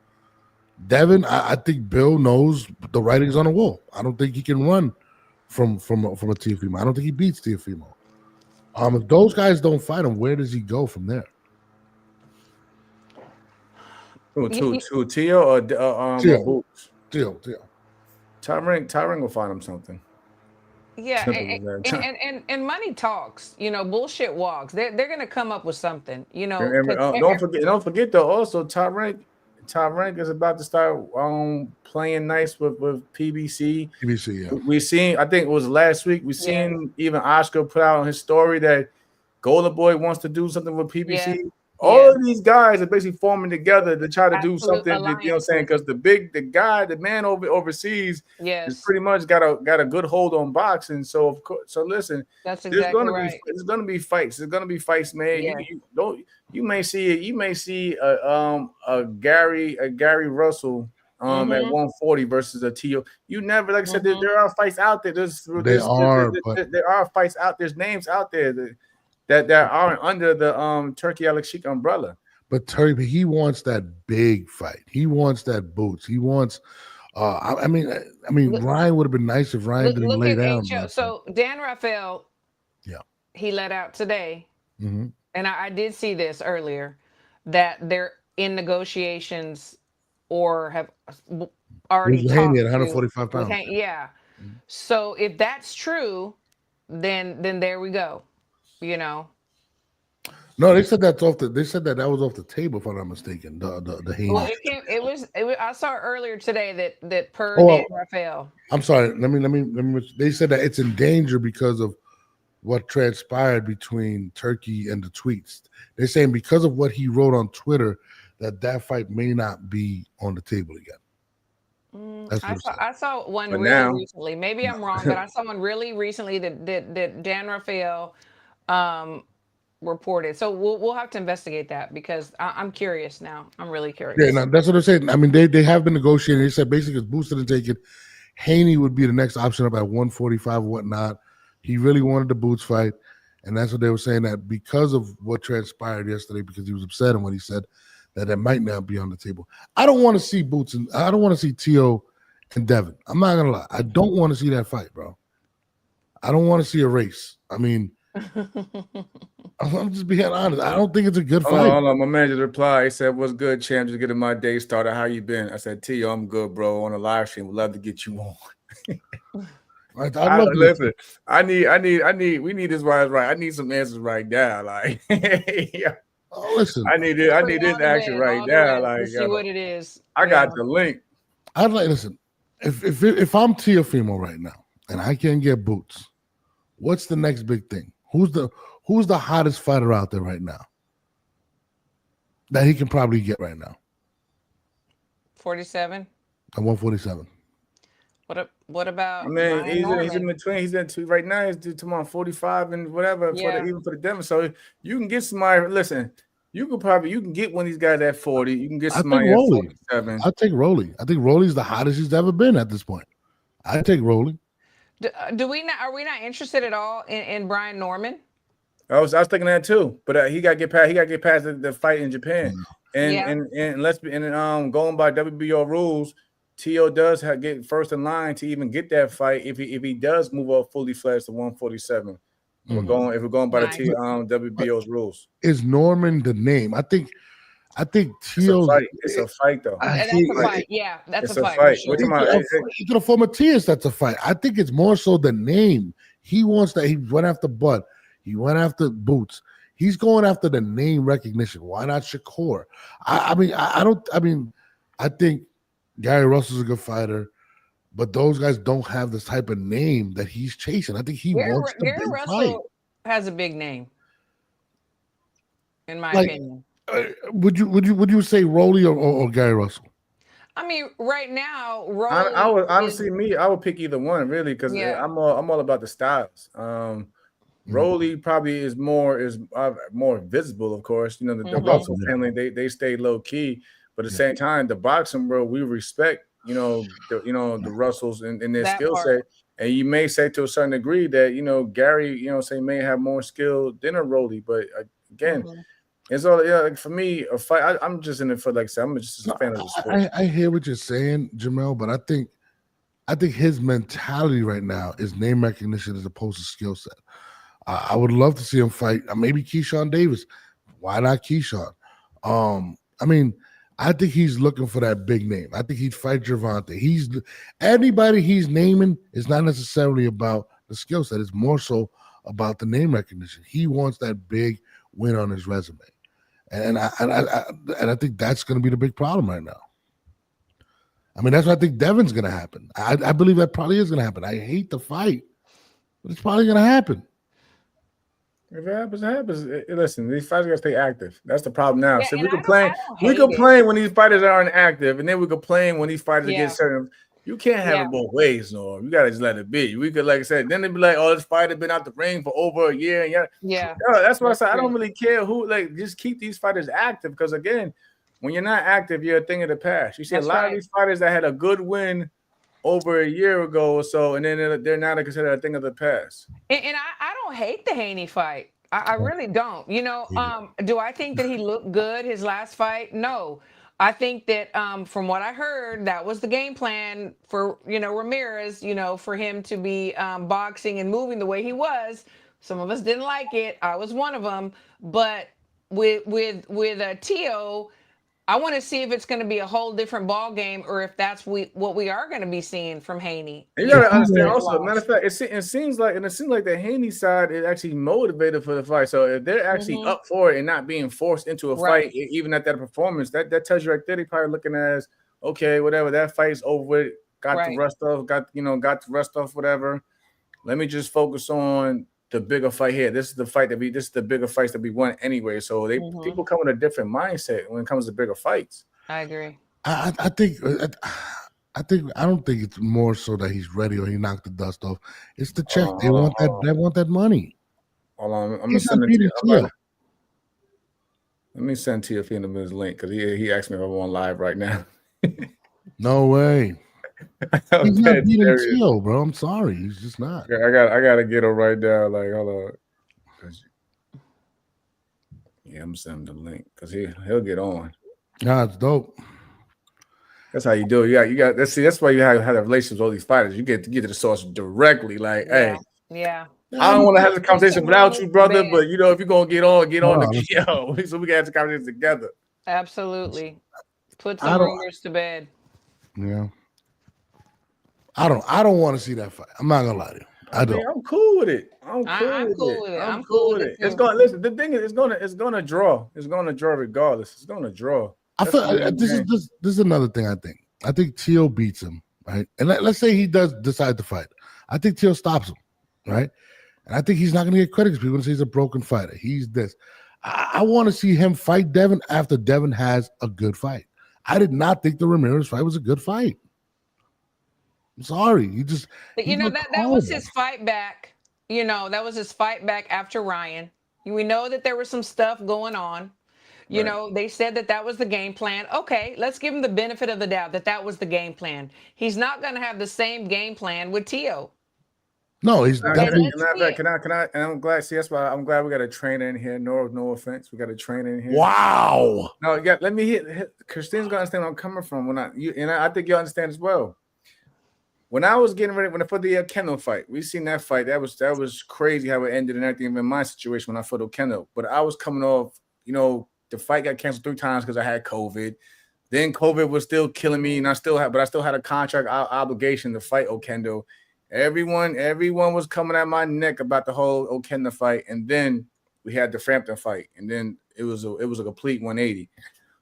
Devin, I think Bill knows the writing's on the wall. I don't think he can run from a Teofimo. I don't think he beats Teofimo. If those guys don't fight him, where does he go from there? To Tio or Boots? Tio. Tyron will find him something. Yeah, and money talks. Bullshit walks. They're gonna come up with something. Don't forget though. Also, Tyron is about to start playing nice with PBC. PBC, yeah. We seen. I think it was last week. We seen even Oscar put out on his story that Golden Boy wants to do something with PBC. Yeah. All of these guys are basically forming together to try to do something. You know what I'm saying? Because the man overseas, has pretty much got a good hold on boxing. So of course, listen, that's exactly right. There's gonna be fights. There's gonna be fights, man. Yeah. You may see a Gary Russell at 140 versus a Tio. You never, like I said, there are fights out there. There are fights out. There's names out there that are under the Turkey Alex Sheik umbrella. But Turkey, he wants that big fight. He wants that Boots. He wants. I mean, Ryan would have been nice if Ryan didn't lay down. So Dan Rafael, he let out today, and I did see this earlier that they're in negotiations or have already talked at 145 pounds. Yeah. So if that's true, then there we go. No, they said that's off the. They said that was off the table, if I'm not mistaken. The Haney. Well, it was. I saw earlier today that per Oh, Dan Rafael. I'm sorry. Let me. They said that it's in danger because of what transpired between Turki and the tweets. They're saying because of what he wrote on Twitter that fight may not be on the table again. I saw one But really now- recently. Maybe I'm wrong, but I saw one really recently that Dan Rafael reported. So we'll have to investigate that because I'm curious now. I'm really curious. Yeah, no, that's what they're saying. I mean, they have been negotiating. They said basically, if Boots didn't take it, Haney would be the next option up at 145 or whatnot. He really wanted the Boots fight, and that's what they were saying, that because of what transpired yesterday, because he was upset and what he said, that it might not be on the table. I don't want to see Boots and I don't want to see Teo and Devin. I'm not gonna lie. I don't want to see that fight, bro. I don't want to see a race. I mean, I'm just being honest. I don't think it's a good fight. Hold on. My man just replied. He said, "What's good, champ? Just getting my day started. How you been?" I said, "Tio, I'm good, bro. On a live stream, would love to get you on." Listen, we need this right. I need some answers right now. Like, yeah. Oh, listen. I need this action right now. Like, see what it is. I got the link. I'd like listen. If I'm Teofimo right now and I can't get Boots, what's the next big thing? Who's the hottest fighter out there right now that he can probably get right now? 47. At 147. What about? I mean, he's in between. He's in two right now. He's tomorrow 45 and whatever even for the Devin. So you can get somebody. Listen, you can get one of these guys at 40. You can get somebody at 47. I'll take Rolly. I think Rolly's the hottest he's ever been at this point. I take Rolly. Do we not? Are we not interested at all in Brian Norman? I was thinking that too, but he got to get past. He got to get past the fight in Japan. And let's be going by WBO rules. Tio does get first in line to even get that fight if he does move up fully fledged to 147. We're going by the WBO's rules. Is Norman the name? I think Tio. It's a fight though. That's a fight. Yeah, that's a fight. To the former Tias, that's a fight. I think it's more so the name. He wants that. He went after Bud. He went after Boots. He's going after the name recognition. Why not Shakur? I think Gary Russell's a good fighter, but those guys don't have this type of name that he's chasing. I think wants the Gary big Russell fight. has a big name, in my opinion. Would you say Rolly or Gary Russell? I mean, right now, Rolly. I would pick either one really because I'm all about the styles. Rolly probably is more visible, of course. You know, the Russell family they stay low key, but at the same time, the boxing world we respect. The Russells and their skill set, and you may say to a certain degree that Gary may have more skill than a Rolly, but again. It's all like for me a fight. I'm just in it for like I said, I'm just a fan of the sport. I hear what you're saying, Jamel, but I think his mentality right now is name recognition as opposed to skill set. I would love to see him fight maybe Keyshawn Davis. Why not Keyshawn? I mean, I think he's looking for that big name. I think he'd fight Gervonta. Anybody he's naming is not necessarily about the skill set. It's more so about the name recognition. He wants that big win on his resume. And I think that's going to be the big problem right now. I mean, that's what I think Devin's going to happen. I believe that probably is going to happen. I hate the fight, but it's probably going to happen. If it happens, it happens. Listen, these fighters got to stay active. That's the problem now. Yeah, so we complain when these fighters aren't active, and then we complain when these fighters get certain. You can't have it both ways, no. You gotta just let it be. We could, like I said, then they'd be like, "Oh, this fighter been out the ring for over a year." And that's why I said I don't really care who. Like, just keep these fighters active because again, when you're not active, you're a thing of the past. You see a lot of these fighters that had a good win over a year ago or so, and then they're now considered a thing of the past. And I don't hate the Haney fight. I really don't. Do I think that he looked good his last fight? No. I think that from what I heard, that was the game plan for, Ramirez, for him to be boxing and moving the way he was. Some of us didn't like it. I was one of them. But with Tio, I want to see if it's going to be a whole different ball game, or if that's what we are going to be seeing from Haney. You gotta understand also. Matter of fact, it seems like the Haney side is actually motivated for the fight. So if they're actually up for it and not being forced into a fight, even at that performance, that tells you right there they probably looking at as okay, whatever, that fight's over with. Got the rust off. Got the rust off. Whatever. Let me just focus on the bigger fight here. This is the fight this is the bigger fights that we want anyway. So people come with a different mindset when it comes to bigger fights. I agree. I don't think it's more so that he's ready or he knocked the dust off. It's the check. They want that money. Hold on, I'm gonna send it to you. Let me send Teofimo his link because he asked me if I'm on live right now. No way. He's not beating Teo, bro. I'm sorry, he's just not. I gotta get him right now. Like, hold on. Yeah, I'm sending the link because he'll get on. Nah, it's dope. That's how you do it. You got. That's why you have relationships with all these fighters. You get to the source directly. Like, hey, I don't want to have this conversation without you, brother. But if you're gonna get on the PO, so we can have the conversation together. Absolutely. Put some rumors to bed. Yeah. I don't want to see that fight. I'm not gonna lie to you. I don't. I'm cool with it. I'm cool with it. It's going. Listen, the thing is, it's gonna draw. It's gonna draw regardless. It's gonna draw. I feel this is another thing. I think Teo beats him, right? And let's say he does decide to fight. I think Teo stops him, right? And I think he's not gonna get credit because people gonna say he's a broken fighter. He's this. I want to see him fight Devin after Devin has a good fight. I did not think the Ramirez fight was a good fight. I'm sorry. But that was his fight back. That was his fight back after Ryan. We know that there was some stuff going on. They said that was the game plan. Okay, let's give him the benefit of the doubt that was the game plan. He's not going to have the same game plan with Teo. No, he's definitely. Can I? And I'm glad. See, that's why I'm glad we got a trainer in here. No offense, we got a trainer in here. Wow. No, let me hit. Christine's gonna understand where I'm coming from. I think you understand as well. When I was getting ready for the Kendall fight, we seen that fight. That was crazy how it ended and everything. In my situation when I fought Kendall, but I was coming off. The fight got canceled 3 times because I had COVID. Then COVID was still killing me, and I still had a contract obligation to fight Okendo. Everyone was coming at my neck about the whole Okendo fight, and then we had the Frampton fight, and then it was a complete 180.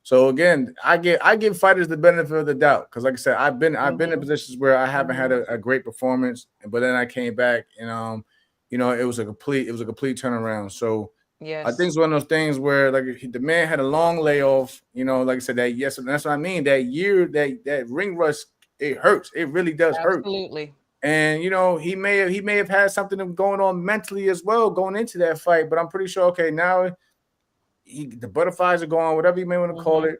So again, I give fighters the benefit of the doubt because, like I said, I've been in positions where I haven't had a great performance, but then I came back and it was a complete turnaround. So yes. I think it's one of those things where the man had a long layoff. Like I said, that's what I mean. That year, that ring rust, it hurts. It really does hurt. Absolutely. And he may have had something going on mentally as well going into that fight. But I'm pretty sure. Okay, now. The butterflies are gone, whatever you may want to call it.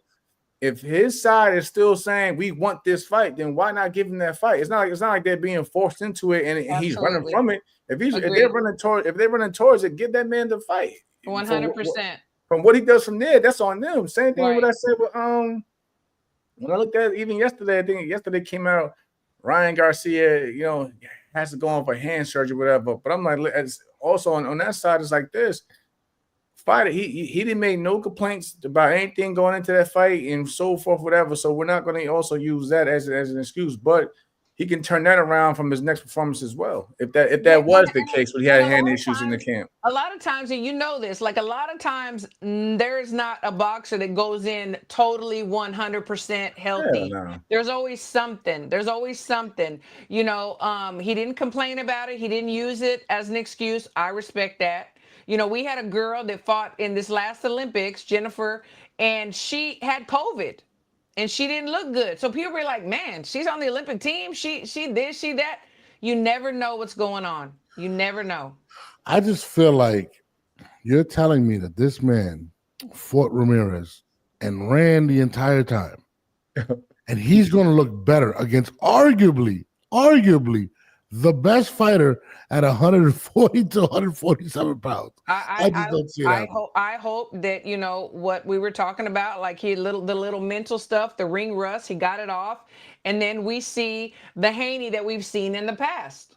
If his side is still saying we want this fight, then why not give him that fight? It's not like they're being forced into it and he's running from it. If they're running towards it, give that man the fight. 100%. From what he does from there, that's on them. Same thing with what I said with when I looked at it, even yesterday, I think yesterday came out Ryan Garcia, has to go on for hand surgery, whatever. But I'm like, also on that side, it's like this. Fighter, he didn't make no complaints about anything going into that fight and so forth, whatever. So we're not going to also use that as an excuse, but he can turn that around from his next performance as well. If that was the case, when he had hand issues in the camp. A lot of times, and this, a lot of times there is not a boxer that goes in totally 100% healthy. No. There's always something. He didn't complain about it. He didn't use it as an excuse. I respect that. We had a girl that fought in this last Olympics, Jennifer, and she had COVID and she didn't look good. So people were like, man, she's on the Olympic team. She this, she that. You never know what's going on. You never know. I just feel like you're telling me that this man fought Ramirez and ran the entire time. And he's going to look better against arguably the best fighter at 140 to 147 pounds. I just don't see that. I hope that what we were talking about, like the little mental stuff, the ring rust, he got it off, and then we see the Haney that we've seen in the past.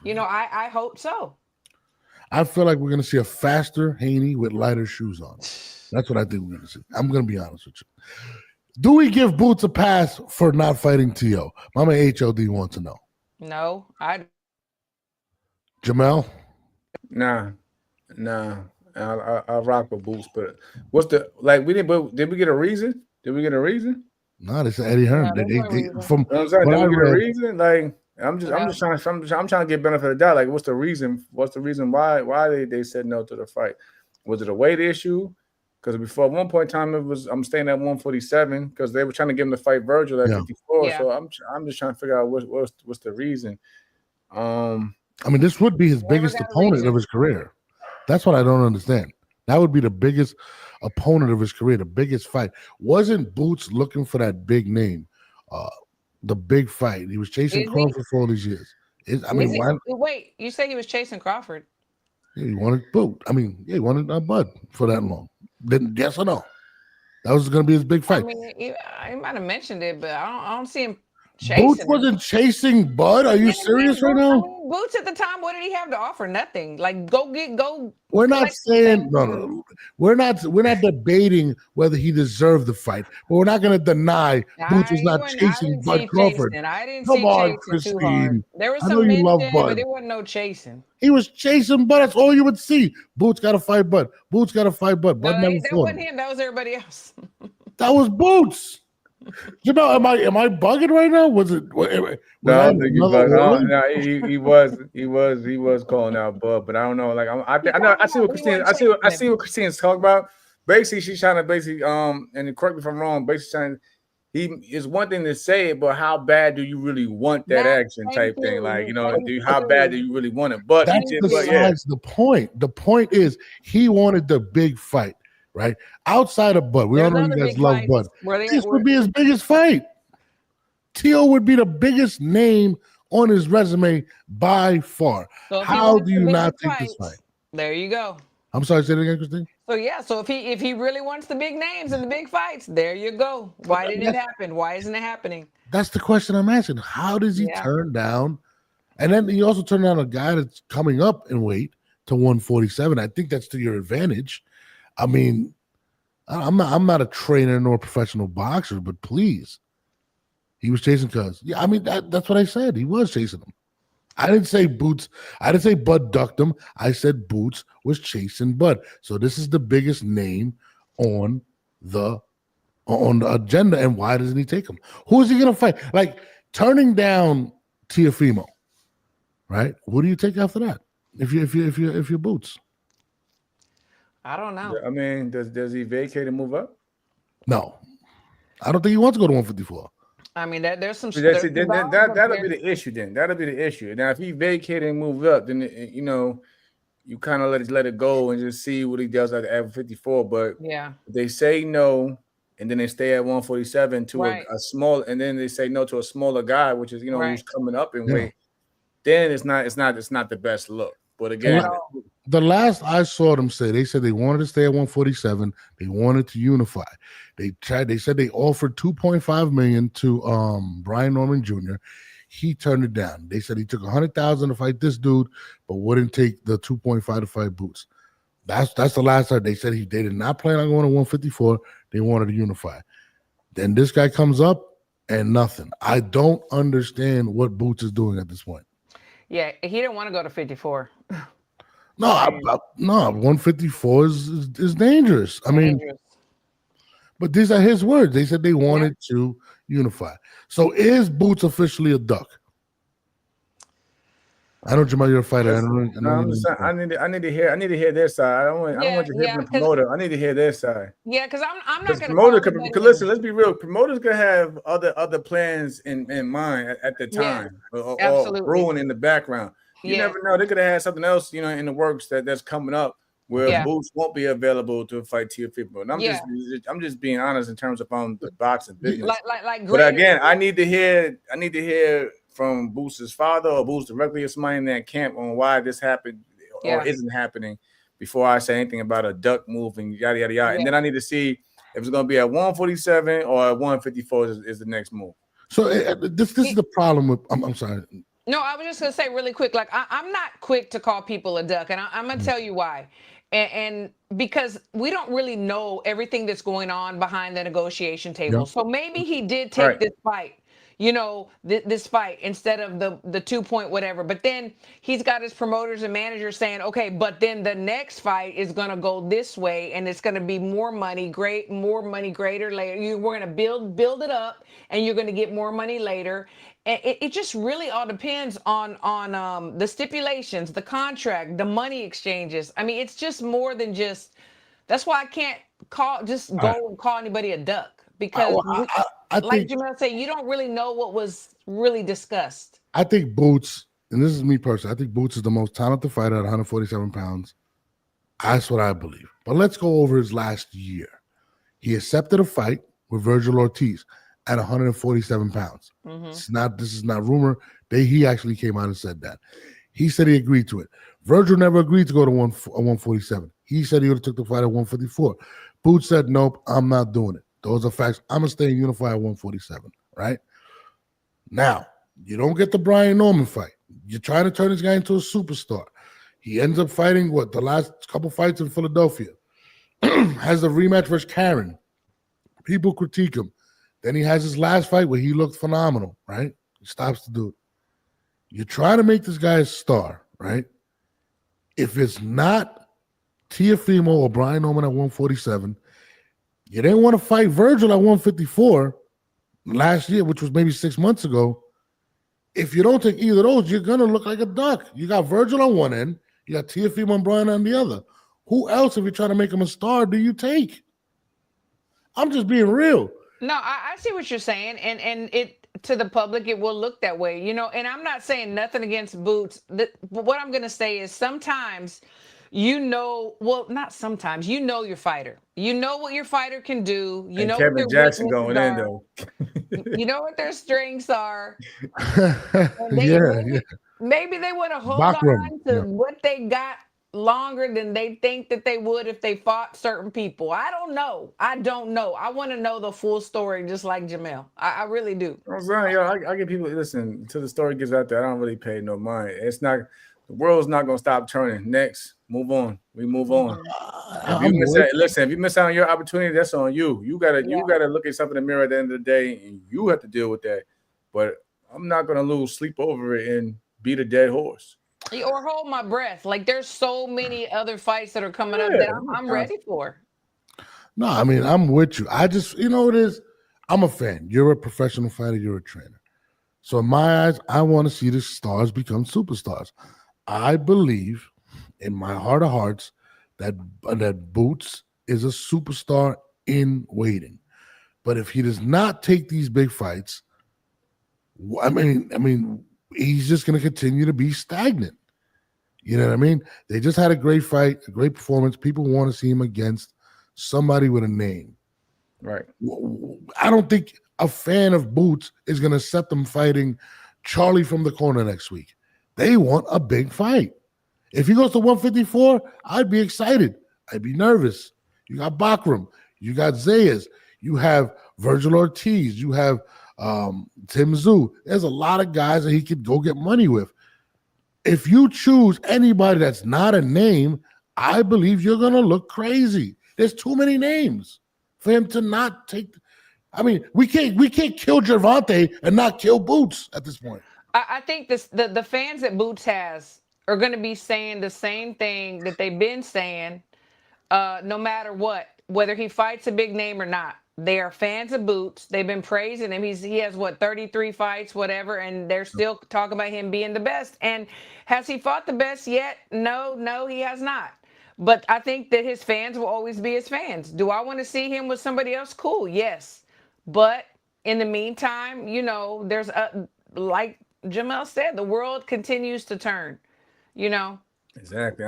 I hope so. I feel like we're going to see a faster Haney with lighter shoes on. That's what I think we're going to see. I'm going to be honest with you. Do we give Boots a pass for not fighting T.O.? Mama HOD wants to know. No, I. Jamel? Nah. I rock with Boots, but what's the like? Did we get a reason? Did we get a reason? No, they said Eddie Hearn. No, From I'm saying, what did I we get a read, reason? Like, I'm trying to get benefit of the doubt. Like, what's the reason? What's the reason why they said no to the fight? Was it a weight issue? Because before at one point in time, I'm staying at 147 because they were trying to get him to fight Virgil at 54. Yeah. So I'm just trying to figure out what's the reason. I mean, this would be his biggest opponent of his career. That's what I don't understand. That would be the biggest opponent of his career, the biggest fight. Wasn't Boots looking for that big name, the big fight? He was chasing Crawford for all these years. Wait, you say he was chasing Crawford? Yeah, he wanted Boot. I mean, yeah, he wanted Bud for that long. Then yes or no? That was going to be his big fight. I mean, he might have mentioned it, but I don't see him chasing. Boots wasn't chasing Bud. Are you serious right now? Boots at the time, what did he have to offer? Nothing. Like go. We're not saying no. We're not debating whether he deserved the fight, but we're not going to deny Boots was not chasing Bud Crawford. I didn't Come see on, chasing too hard. There was some mention, but there wasn't no chasing. He was chasing Bud. That's all you would see. Boots got to fight Bud. Boots got to fight Bud. Bud never that fought wasn't him. That was everybody else. That was Boots. You know, am I bugging right now? Was it? No, I don't think you bugged. No, he was calling out Bud, but I don't know. Like I see what Christine's talking about. Basically, she's trying to and correct me if I'm wrong. Basically, it's one thing to say it, but how bad do you really want that action type thing? Like, you know, how bad do you really want it? But that's besides the point. The point is he wanted the big fight. Right outside of Bud, we all know you guys love Bud. This would be his biggest fight. T.O. would be the biggest name on his resume by far. So how do you not take this fight? There you go. I'm sorry, say it again, Christine. So if he really wants the big names and the big fights, there you go. Why didn't it happen? Why isn't it happening? That's the question I'm asking. How does he turn down? And then he also turned down a guy that's coming up in weight to 147. I think that's to your advantage. I mean, I'm not a trainer nor a professional boxer, but please, he was chasing Cuz. Yeah, I mean that's what I said. He was chasing him. I didn't say Boots. I didn't say Bud ducked him. I said Boots was chasing Bud. So this is the biggest name on the agenda. And why doesn't he take him? Who is he gonna fight? Like turning down Teofimo, right? Who do you take after that? If you're Boots. I don't know. I mean, does he vacate and move up? No, I don't think he wants to go to 154. I mean, there's some. That'll be the issue. Then that'll be the issue. Now, if he vacated and move up, then you kind of let it go and just see what he does at 154. But they say no, and then they stay at 147 to a small, and then they say no to a smaller guy, which is who's coming up in weight. Then it's not the best look. But again, the last I saw them say, they said they wanted to stay at 147. They wanted to unify. They said they offered $2.5 million to Brian Norman Jr. He turned it down. They said he took $100,000 to fight this dude, but wouldn't take the 2.5 to fight Boots. That's the last time they said they did not plan on going to 154. They wanted to unify. Then this guy comes up and nothing. I don't understand what Boots is doing at this point. Yeah, he didn't want to go to 54. No, 154 is dangerous. I mean, but these are his words. They said they wanted to unify. So is Boots officially a duck? I know Jamal, you're a fighter. I need to hear their side. I don't want you to hear from the promoter. I need to hear their side. Yeah, because I'm not going to. Because listen, let's be real. Promoters could have other plans in mind at the time, or brewing in the background. You never know. They could have had something else, in the works that's coming up where Boots won't be available to fight Teofimo. And I'm just being honest in terms of the boxing business. But again, I need to hear from Boots' father or Boots directly or somebody in that camp on why this happened or isn't happening before I say anything about a duck move and yada yada yada. And then I need to see if it's going to be at 147 or at 154 is the next move. So this is the problem with. I'm sorry. No, I was just gonna say really quick. Like I'm not quick to call people a duck, and I'm gonna tell you why. And because we don't really know everything that's going on behind the negotiation table. Yeah. So maybe he did take this fight, this fight instead of the 2 point whatever. But then he's got his promoters and managers saying, okay, but then the next fight is going to go this way and it's going to be more money greater later. We're going to build it up and you're going to get more money later. And it just really all depends on the stipulations, the contract, the money exchanges. I mean, it's just more than just. That's why I can't go and call anybody a duck, because I like think Jamel said, you don't really know what was really discussed. I think Boots, and this is me personally, I think Boots is the most talented fighter at 147 pounds. That's what I believe. But let's go over his last year. He accepted a fight with Virgil Ortiz at 147 pounds. This is not rumor. He actually came out and said that. He said he agreed to it. Virgil never agreed to go to 147. He said he would have took the fight at 154. Boots said, nope, I'm not doing it. Those are facts. I'm going to stay in unified at 147, right? Now, you don't get the Brian Norman fight. You're trying to turn this guy into a superstar. He ends up fighting, the last couple fights in Philadelphia. Has a rematch versus Karen. People critique him. Then he has his last fight where he looked phenomenal, right? He stops the dude. You're trying to make this guy a star, right? If it's not Teofimo or Brian Norman at 147, you didn't want to fight Virgil at 154 last year, which was maybe 6 months ago. If you don't take either of those, you're going to look like a duck. You got Virgil on one end. You got Teofimo and Brian on the other. Who else, if you're trying to make him a star, do you take? I'm just being real. No, I see what you're saying, and it to the public it will look that way, And I'm not saying nothing against Boots. But what I'm going to say is sometimes, not sometimes. You know your fighter. You know what your fighter can do. You know Kevin what their Jackson weaknesses going in are. though. You know what their strengths are. Maybe they want to hold on to what they got longer than they think that they would if they fought certain people. I don't know. I want to know the full story, just like Jamel. I really do. I'm saying, I get people listen until the story gets out there. I don't really pay no mind. It's not, the world's not gonna stop turning. Next, move on. We move on. If you miss out on your opportunity, that's on you. You gotta look at something in the mirror at the end of the day, and you have to deal with that. But I'm not gonna lose sleep over it and beat a dead horse. Or hold my breath. Like, there's so many other fights that are coming up that I'm ready for. No, I mean, I'm with you. I just, it is, I'm a fan. You're a professional fighter. You're a trainer. So in my eyes, I want to see the stars become superstars. I believe in my heart of hearts that Boots is a superstar in waiting. But if he does not take these big fights, I mean, he's just going to continue to be stagnant. You know what I mean? They just had a great fight, a great performance. People want to see him against somebody with a name. Right. I don't think a fan of Boots is going to set them fighting Charlie from the corner next week. They want a big fight. If he goes to 154, I'd be excited. I'd be nervous. You got Bakram. You got Zayas. You have Virgil Ortiz. You have Tim Tszyu. There's a lot of guys that he could go get money with. If you choose anybody that's not a name, I believe you're going to look crazy. There's too many names for him to not take. I mean, we can't kill Gervonta and not kill Boots at this point. I think the fans that Boots has are going to be saying the same thing that they've been saying, no matter what, whether he fights a big name or not. They are fans of Boots. They've been praising him. He has 33 fights, whatever, and they're still talking about him being the best. And has he fought the best yet? No, he has not. But I think that his fans will always be his fans. Do I want to see him with somebody else? Cool, yes. But in the meantime, there's like Jamel said, the world continues to turn. Exactly.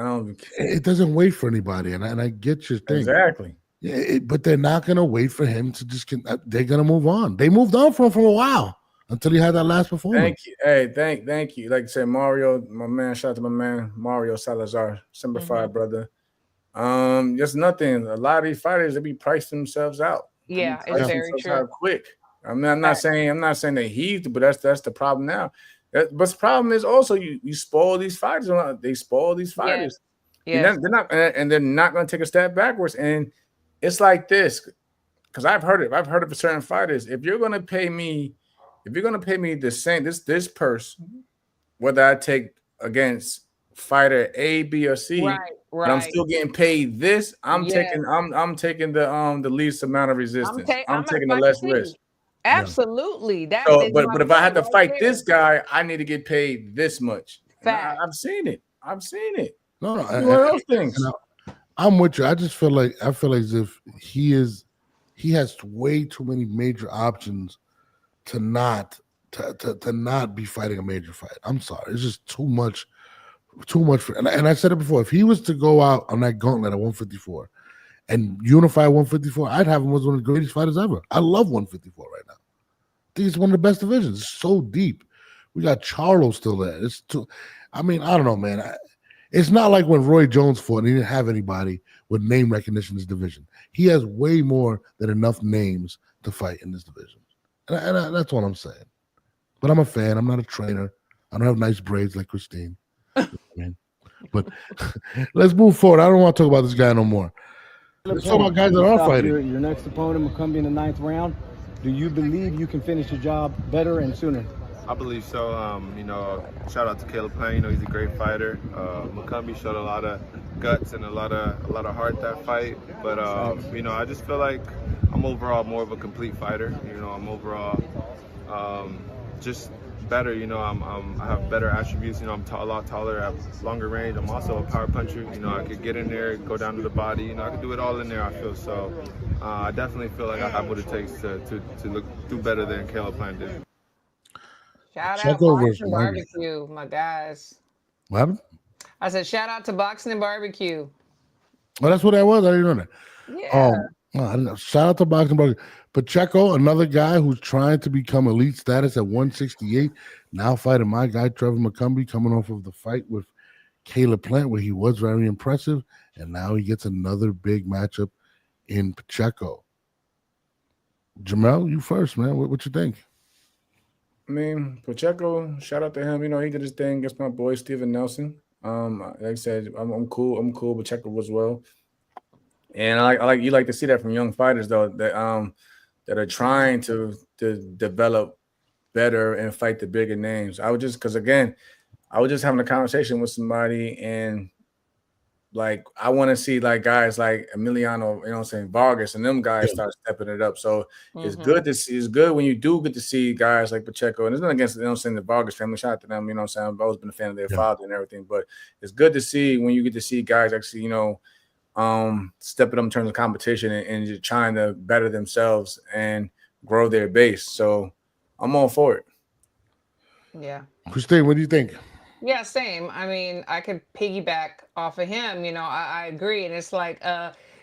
It doesn't wait for anybody, and I get your thing. Exactly. Yeah, but they're not going to wait for him to just. They're going to move on. They moved on from him for a while until he had that last performance. Thank you. Hey, thank you. Like I said, Mario, my man. Shout out to my man Mario Salazar, December 5 brother. Just nothing. A lot of these fighters, they be priced themselves out. Yeah, it's very true. Quick. I'm not saying that he's, but that's the problem now. But the problem is also you spoil these fighters. They spoil these fighters. Yes. They're not going to take a step backwards. And it's like this, because I've heard it for certain fighters. If you're going to pay me the same this purse, whether I take against fighter A, B, or C, Right. and I'm still getting paid this, I'm Yes. taking the least amount of resistance. I'm taking the fight less C. risk. Absolutely. That So, is but if I had to right fight there. this guy, I need to get paid this much. Fact. I've seen it. No, One of those things. I'm with you. I feel like as if he has way too many major options to not be fighting a major fight. I'm sorry, it's just too much for. And I said it before. If he was to go out on that gauntlet at 154 and unify 154, I'd have him as one of the greatest fighters ever. I love 154 right now. I think it's one of the best divisions. It's so deep. We got Charlo still there. It's too. I mean, I don't know, man. It's not like when Roy Jones fought and he didn't have anybody with name recognition in his division. He has way more than enough names to fight in this division. And that's what I'm saying. But I'm a fan. I'm not a trainer. I don't have nice braids like Christine. But let's move forward. I don't want to talk about this guy no more. Let's talk about guys that are fighting. Your next opponent, McCumbee, in the 9th round. Do you believe you can finish the job better and sooner? I believe so. Shout out to Caleb Payne. He's a great fighter. McCumbee showed a lot of guts and a lot of heart that fight. But I just feel like I'm overall more of a complete fighter. I'm overall just better. I have better attributes. I'm a lot taller, I have longer range. I'm also a power puncher. I could get in there, go down to the body. I could do it all in there. I feel so. I definitely feel like I have what it takes to do better than Caleb Payne did. Shout out Boxing and Barbecue, my guys. What happened? I said shout out to Boxing and Barbecue. Well, that's what that was. I didn't know that. Yeah. Shout out to Boxing and Barbecue. Pacheco, another guy who's trying to become elite status at 168, now fighting my guy Trevor McCumbee, coming off of the fight with Caleb Plant, where he was very impressive, and now he gets another big matchup in Pacheco. Jamel, you first, man. What you think? I mean, Pacheco, shout out to him. He did his thing against my boy Steven Nelson. Like I said, I'm cool. I'm cool. Pacheco as well. And I like to see that from young fighters though that are trying to develop better and fight the bigger names. I was just having a conversation with somebody and like I want to see like guys like Emiliano, Vargas and them guys start stepping it up. So it's good to see. It's good when you do get to see guys like Pacheco, and it's not against the Vargas family. Shout out to them. I've always been a fan of their father and everything. But it's good to see when you get to see guys actually, stepping up in terms of competition and just trying to better themselves and grow their base. So I'm all for it. Yeah. Christine, what do you think? Yeah, same. I mean, I could piggyback off of him. I agree. And it's like,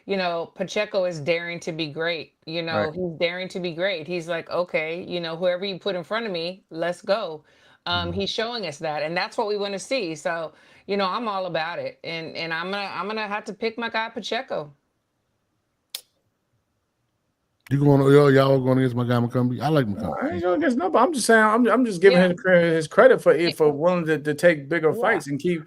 Pacheco is daring to be great. Right. He's daring to be great. He's like, okay, whoever you put in front of me, let's go. He's showing us that. And that's what we want to see. So, I'm all about it. And I'm gonna have to pick my guy Pacheco. Y'all going against my guy McCumbee? I like McCumbee. I ain't going against nobody. I'm just saying I'm just giving him his credit for willing to take bigger fights and keep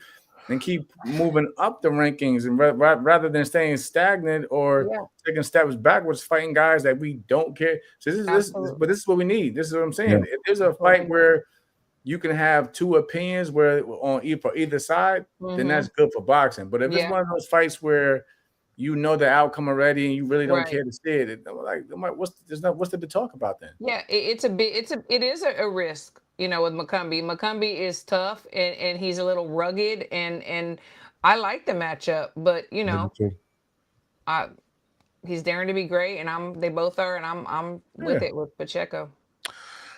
moving up the rankings and rather than staying stagnant or taking steps backwards, fighting guys that we don't care. So this is what we need. This is what I'm saying. If there's a fight where you can have two opinions for either side, then that's good for boxing. But if it's one of those fights where the outcome already and you really don't care to see it, what's there to talk about then? Yeah, it is a risk, with McCumbee. McCumbee is tough and he's a little rugged and I like the matchup, but he's daring to be great and they both are, and I'm with it with Pacheco.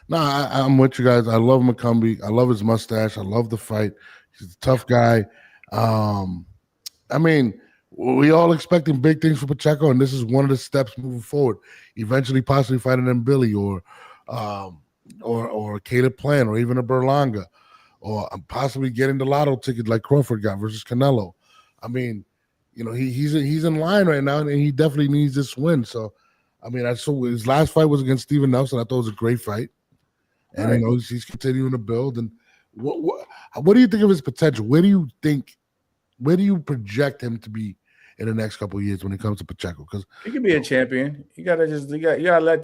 No, I'm with you guys. I love McCumbee. I love his mustache. I love the fight. He's a tough guy. I mean, we all expecting big things for Pacheco, and this is one of the steps moving forward. Eventually, possibly fighting them Billy or Caleb Plant or even a Berlanga, or possibly getting the lotto ticket like Crawford got versus Canelo. I mean, he's in line right now, and he definitely needs this win. So, I mean, I saw his last fight was against Steven Nelson. I thought it was a great fight, and he's continuing to build. And what do you think of his potential? Where do you think where do you project him to be in the next couple of years when it comes to Pacheco? Because he could be a champion. You gotta let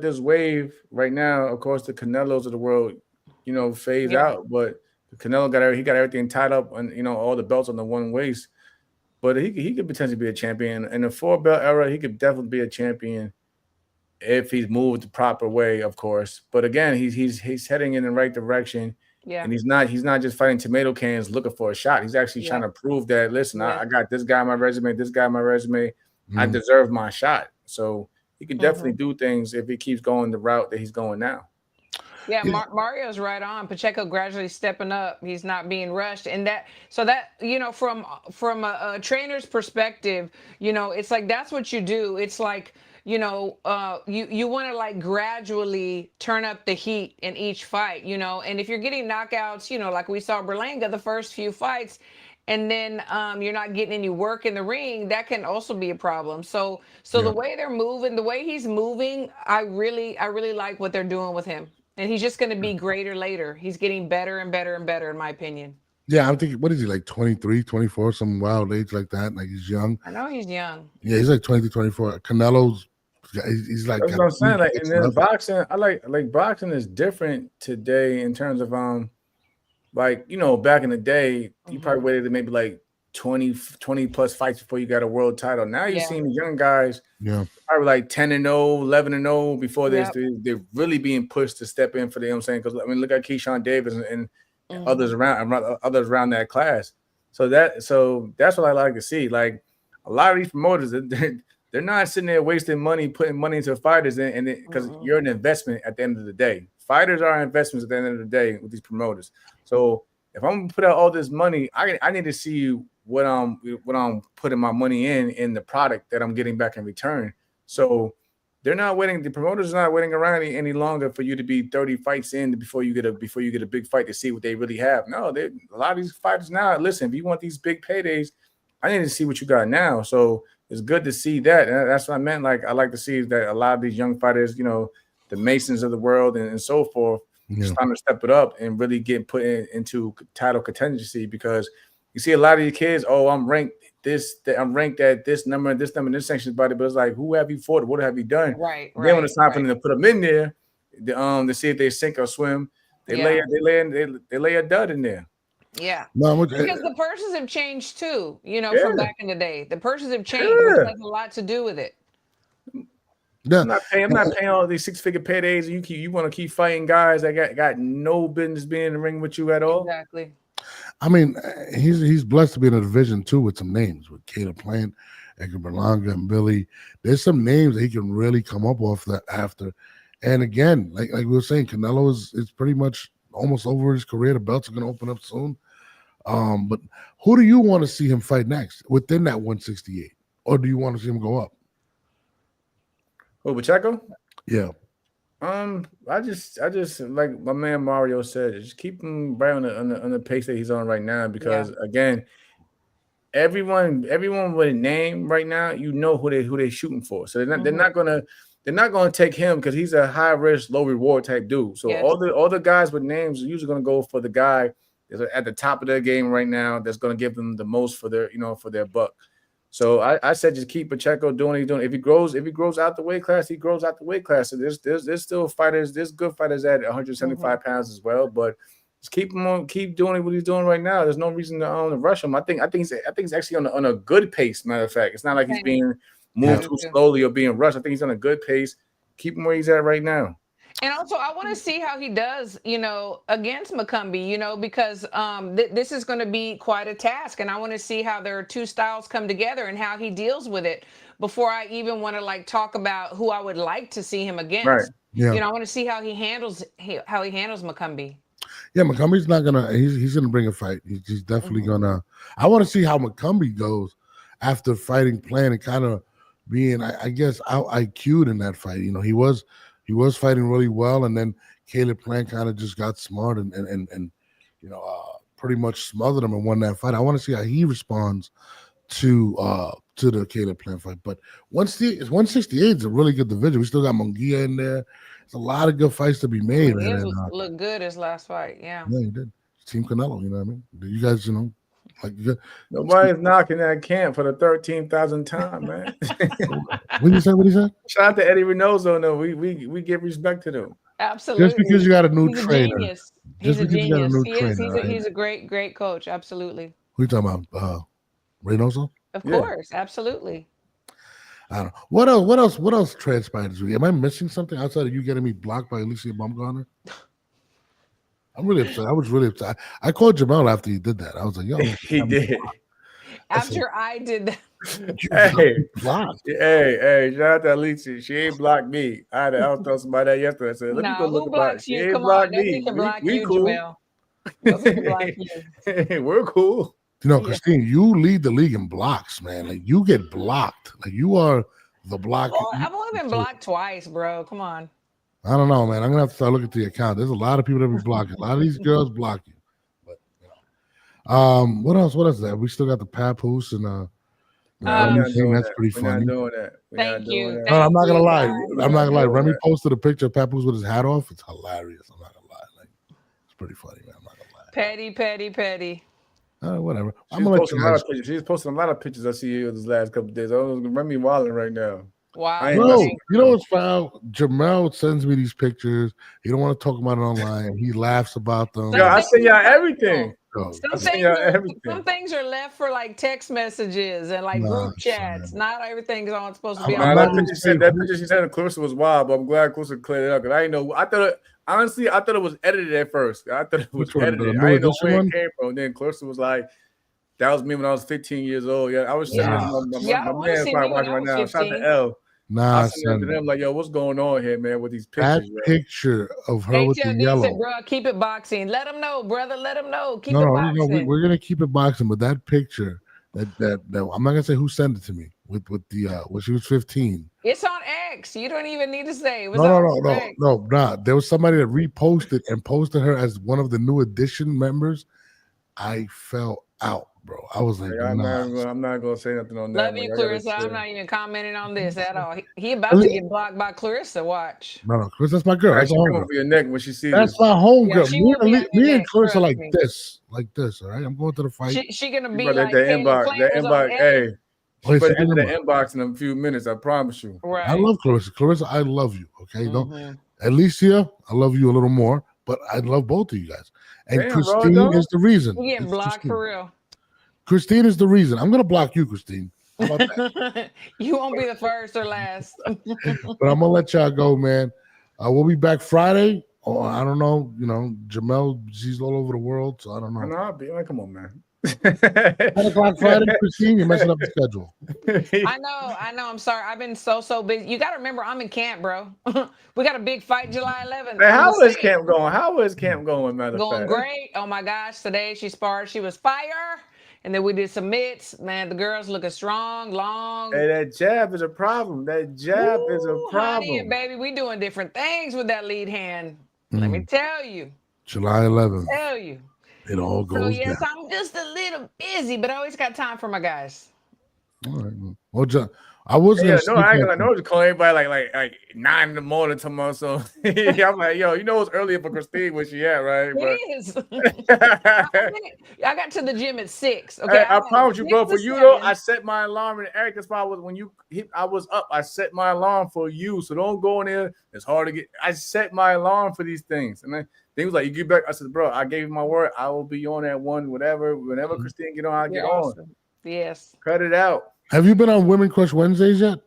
this wave right now. Of course, the Canelos of the world, phase out. But the Canelo got everything tied up, and all the belts on the one waist. But he could potentially be a champion in the 4-belt era. He could definitely be a champion if he's moved the proper way, of course. But again, he's heading in the right direction. Yeah. And he's not just fighting tomato cans looking for a shot. He's actually trying to prove that, listen, I got this guy on my resume, this guy on my resume. I deserve my shot. So he can definitely do things if he keeps going the route that he's going now. Yeah, Mario's right on. Pacheco gradually stepping up. He's not being rushed, and from a trainer's perspective, it's like that's what you do. It's like you want to like gradually turn up the heat in each fight, and if you're getting knockouts, like we saw Berlanga the first few fights, and then you're not getting any work in the ring, that can also be a problem. So the way they're moving, the way he's moving, I really like what they're doing with him. And he's just going to be greater later. He's getting better and better and better, in my opinion. Yeah, I'm thinking, what is he, like 23, 24, some wild age like that? Like he's young. I know he's young. Yeah, he's like 23, 24. Canelo's, he's like. That's what I'm saying. Like, and then boxing, I like boxing is different today in terms of back in the day, you probably waited maybe like 20 plus fights before you got a world title. Now you're seeing the young guys, probably like 10-0, 11-0 before they're really being pushed to step in for the. You know what I'm saying? Because look at Keyshawn Davis and others around that class. So that's what I like to see. Like a lot of these promoters, they're not sitting there wasting money, putting money into fighters, and because you're an investment at the end of the day. Fighters are investments at the end of the day with these promoters. So if I'm gonna put out all this money, I need to see what I'm putting my money in the product that I'm getting back in return. So they're not waiting. The promoters are not waiting around any longer for you to be 30 fights in before you get a big fight to see what they really have. No, a lot of these fighters now. Listen, if you want these big paydays, I need to see what you got now. So it's good to see that. And that's what I meant. Like I like to see that a lot of these young fighters, the Masons of the world and so forth, it's time to step it up and really get put into title contingency because you see a lot of these kids, I'm ranked at this number, this section of body, but it's like, who have you fought? What have you done? Right. Then when it's time for them to put them in there, to see if they sink or swim, they lay a dud in there. Yeah. Because the purses have changed too, from back in the day. The purses have changed, which has a lot to do with it. Yeah. I'm not paying all these 6-figure paydays. You want to keep fighting guys that got no business being in the ring with you at all. Exactly. I mean, he's blessed to be in a division too with some names with Caleb Plant, Edgar Berlanga, and Billy. There's some names that he can really come up off that after. And again, like we were saying, Canelo is pretty much almost over his career. The belts are going to open up soon. But who do you want to see him fight next within that 168, or do you want to see him go up? Oh, Pacheco? Yeah. I just like my man Mario said, just keep him right on the pace that he's on right now because again, everyone with a name right now, who they're shooting for. So they're not gonna take him because he's a high risk, low reward type dude. So all the guys with names are usually gonna go for the guy that's at the top of their game right now that's gonna give them the most for their buck. So I said just keep Pacheco doing what he's doing. If he grows out the weight class, he grows out the weight class. So there's still fighters, there's good fighters at 175 pounds as well. But just keep doing what he's doing right now. There's no reason to rush him. I think he's actually on a good pace. Matter of fact, it's not like he's being moved too slowly or being rushed. I think he's on a good pace. Keep him where he's at right now. And also, I want to see how he does, against McCumbee, because this is going to be quite a task. And I want to see how their two styles come together and how he deals with it before I even want to talk about who I would like to see him against. Right. Yeah. I want to see how he handles McCumbee. Yeah, McCumbie's not gonna. He's gonna bring a fight. He's definitely gonna. I want to see how McCumbee goes after fighting Plant and kind of being, I guess, out IQ'd in that fight. He was fighting really well, and then Caleb Plant kind of just got smart and pretty much smothered him and won that fight. I want to see how he responds to the Caleb Plant fight. But 168 is a really good division. We still got Munguia in there. There's a lot of good fights to be made. He looked good his last fight. Yeah. Yeah, he did. Team Canelo, you know what I mean? You guys, Like, Nobody's knocking that camp for the 13,000th time, man. What do you say? What do you say? Shout out to Eddie Reynoso. No, we give respect to them. Absolutely. Just because you got a new He's trainer. A genius. Just He's a because you got a genius. new He is. trainer. He's a great coach. Absolutely. Who you talking about? Reynoso? Of course, absolutely. I don't know. What else transpired this week? Am I missing something outside of you getting me blocked by Alicia Baumgartner? I'm really upset. I was really upset. I called Jamal after he did that. I was like, yo. He did. After I did that. Hey, shout out to Alicia. She ain't blocked me. I was telling somebody that yesterday. I said, let me go look who about it. blocks She you? ain't Come on, blocked nobody me. can block We you, cool. Jamel. Nobody can block you. We're cool. You know, Christine, you lead the league in blocks, man. Like, you get blocked. Like, you are the block. Well, I've only been blocked twice, bro. Come on. I don't know, man. I'm gonna have to start looking through your account. There's a lot of people that be blocking. A lot of these girls block you. But what else? What else is that? We still got the papoose and that's pretty funny. We're not doing that. Thank you. No, I'm not gonna lie. I'm not gonna lie. Remy that. posted a picture of papoose with his hat off. It's hilarious. I'm not gonna lie. Like, it's pretty funny, man. I'm not gonna lie. Petty. Whatever. She's posting a lot of pictures. She's posting a lot of pictures I see here this last couple of days. I was Remy wilding right now. Wow. Bro, you know what's foul? Jamel sends me these pictures. He don't want to talk about it online. He laughs about them. Yeah, I send y'all everything. Some things are left for like text messages and like group chats. Not everything's on supposed to be on. That picture she said Clarissa was wild, but I'm glad Clarissa cleared it up because I didn't know. I thought it was edited at first. I thought it was edited. I didn't know where it came from. Then Clarissa was like, "That was me when I was 15 years old." Yeah, I was sitting there. My man's probably watching right now. Shout out to L. Nah, I sent to them like, yo, what's going on here, man, with these pictures? That picture of her with the yellow. Said, bro, keep it boxing. Let them know, brother. Let them know. Keep it boxing. No, we're gonna keep it boxing, but that picture, that I'm not gonna say who sent it to me with the when she was 15. It's on X. You don't even need to say. It was no. There was somebody that reposted and posted her as one of the new edition members. I fell out, bro. I was like, I'm not gonna say nothing on that. Love you, Clarissa. I'm not even commenting on this at all. He about to get blocked by Clarissa. Watch. No, Clarissa, that's my girl. That's my homegirl. Your neck when she sees that's my homegirl. Me and Clarissa like this. All right, I'm going to the fight. She gonna be like the inbox. Hey, she put into the inbox in a few minutes. I promise you. Right. I love Clarissa. Clarissa, I love you. Okay, don't. Alicia, I love you a little more, but I love both of you guys. And Christine is the reason. You getting blocked for real. Christine is the reason. I'm gonna block you, Christine. How about that? You won't be the first or last. But I'm gonna let y'all go, man. We'll be back Friday. Oh, I don't know. You know, Jamel, she's all over the world, so I don't know. No, I'll be like, come on, man. 10 o'clock Friday, Christine, you're messing up the schedule. I know. I'm sorry. I've been so busy. You got to remember, I'm in camp, bro. We got a big fight July 11th. Man, how is camp going? How is camp going, matter of fact? Going great. Oh, my gosh. Today she sparred. She was fire. And then we did some mitts. Man, the girls looking strong, long. Hey, that jab is a problem. Is a problem. Honey and baby, we doing different things with that lead hand. Let me tell you. July 11th. Tell you. It all goes So, yes, down. I'm just a little busy, but I always got time for my guys. All right. Well, John, I was I know to call everybody like 9 in the morning tomorrow. So yeah, I'm like, yo, you know it's earlier for Christine where she at, right? It is. I got to the gym at 6. Okay, hey, I promise you, bro. For you though, I set my alarm, and Eric, that's why I was up. I set my alarm for you, so don't go in there. It's hard to get. I set my alarm for these things, and then they was like, "You get back." I said, "Bro, I gave you my word. I will be on at 1, whatever. Whenever Christine get on, I get on." Yes. Cut it out. Have you been on Women Crush Wednesdays yet?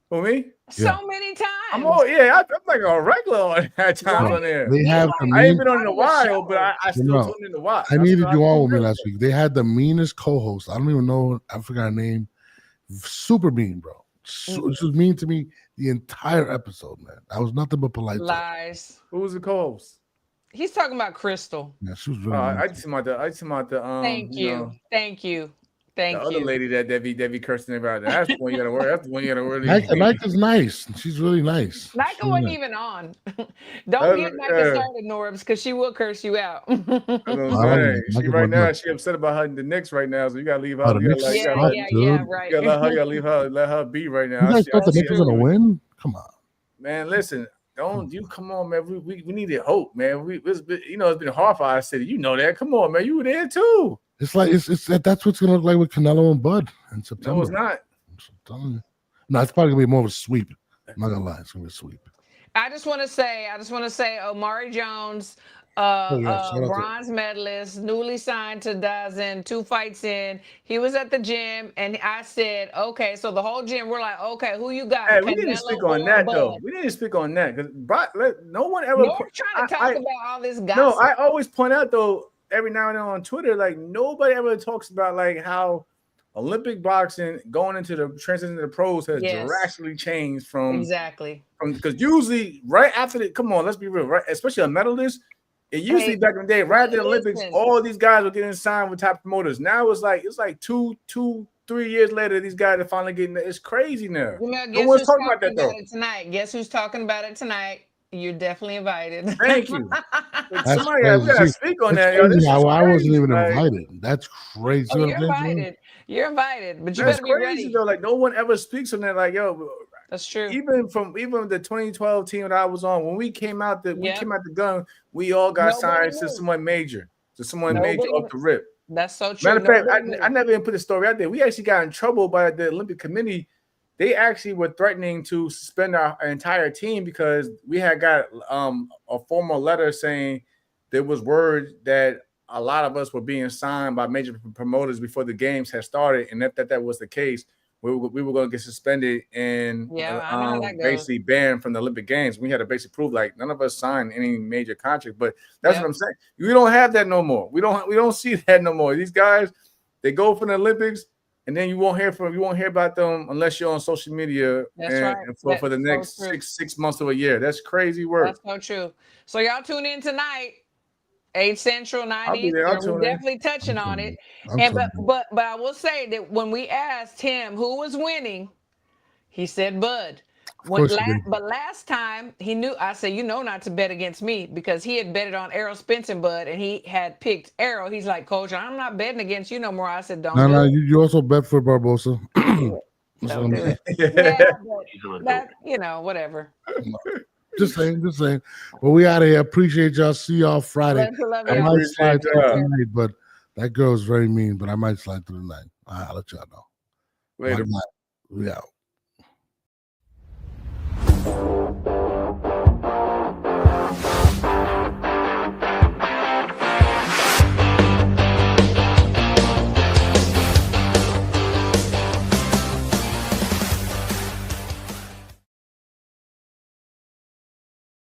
For me? So many times. I'm like a regular on that time on there. They have I ain't been on in a while, but I still tuned in to watch. I needed you on with me last week. They had the meanest co-host. I don't even know. I forgot her name. Super mean, bro. She was mean to me the entire episode, man. I was nothing but polite. Lies. Who was the co-host? He's talking about Crystal. Yeah, she was really I just about the Thank you. The other lady that Debbie cursing about. That's the one you gotta worry. That's the one you gotta worry. Nika's nice. She's really nice. Nika wasn't even on. Don't get Nika started, Norbs, because she will curse you out. She right now, she upset about her the Knicks right now, so you gotta leave her. Right. You gotta leave her, let her be right now. You guys thought the Knicks was gonna win? Come on, man. Listen, come on, man. We needed hope, man. It's been hard for our city. You know that. Come on, man. You were there too. It's like it's that's what's gonna look like with Canelo and Bud in September. No, it's not. I'm telling you. No, it's probably gonna be more of a sweep. I'm not gonna lie, it's gonna be a sweep. I just want to say, Omari Jones, Shout out to- bronze medalist, newly signed to DAZN, 2 fights in. He was at the gym, and I said, okay. So the whole gym, we're like, okay, who you got? Hey, we need to speak on that though. We need to speak on that because no one ever. No one's trying to talk about all this gossip. No, I always point out though, every now and then on Twitter, like nobody ever talks about like how Olympic boxing going into the transition to the pros has drastically changed from because usually right after the come on, let's be real, right? Especially a medalist, it usually back in the day, right after the Olympics, all these guys were getting signed with top promoters. Now it's like 2-3 years later, these guys are finally getting it's crazy now. No one's talking about that though. Guess who's talking about it tonight? You're definitely invited. Thank you. Somebody gotta speak on that. Yo, I wasn't even invited. That's crazy. Oh, you're invited. You're invited, but you that's better be crazy ready. Though. Like no one ever speaks on that. Like yo, that's true. Even the 2012 team that I was on, when we came out the gun, we all got signed to someone major, major off the rip. That's so true. Matter of fact, I never even put the story out there. We actually got in trouble by the Olympic Committee. They actually were threatening to suspend our entire team because we had got a formal letter saying there was word that a lot of us were being signed by major promoters before the games had started, and if that was the case, we were going to get suspended and basically banned from the Olympic Games. We had to basically prove like none of us signed any major contract, but that's what I'm saying. We don't have that no more. We don't see that no more. These guys, they go for the Olympics. And then you won't hear about them unless you're on social media and for the next so six months of a year. That's crazy work. That's so true. So y'all tune in tonight, 8 Central, 9 Eastern. We're definitely touching on it. But I will say that when we asked him who was winning, he said Bud. But last time he knew, I said, not to bet against me because he had betted on Errol Spence and Bud, and he had picked Errol. He's like, Coach, I'm not betting against you no more. I said, don't. No, you also bet for Barbosa. Whatever. Just saying. Well, we out of here. Appreciate y'all. See y'all Friday. I might slide through tonight, but that girl's very mean. But I might slide through tonight. I'll let y'all know. Later. We out.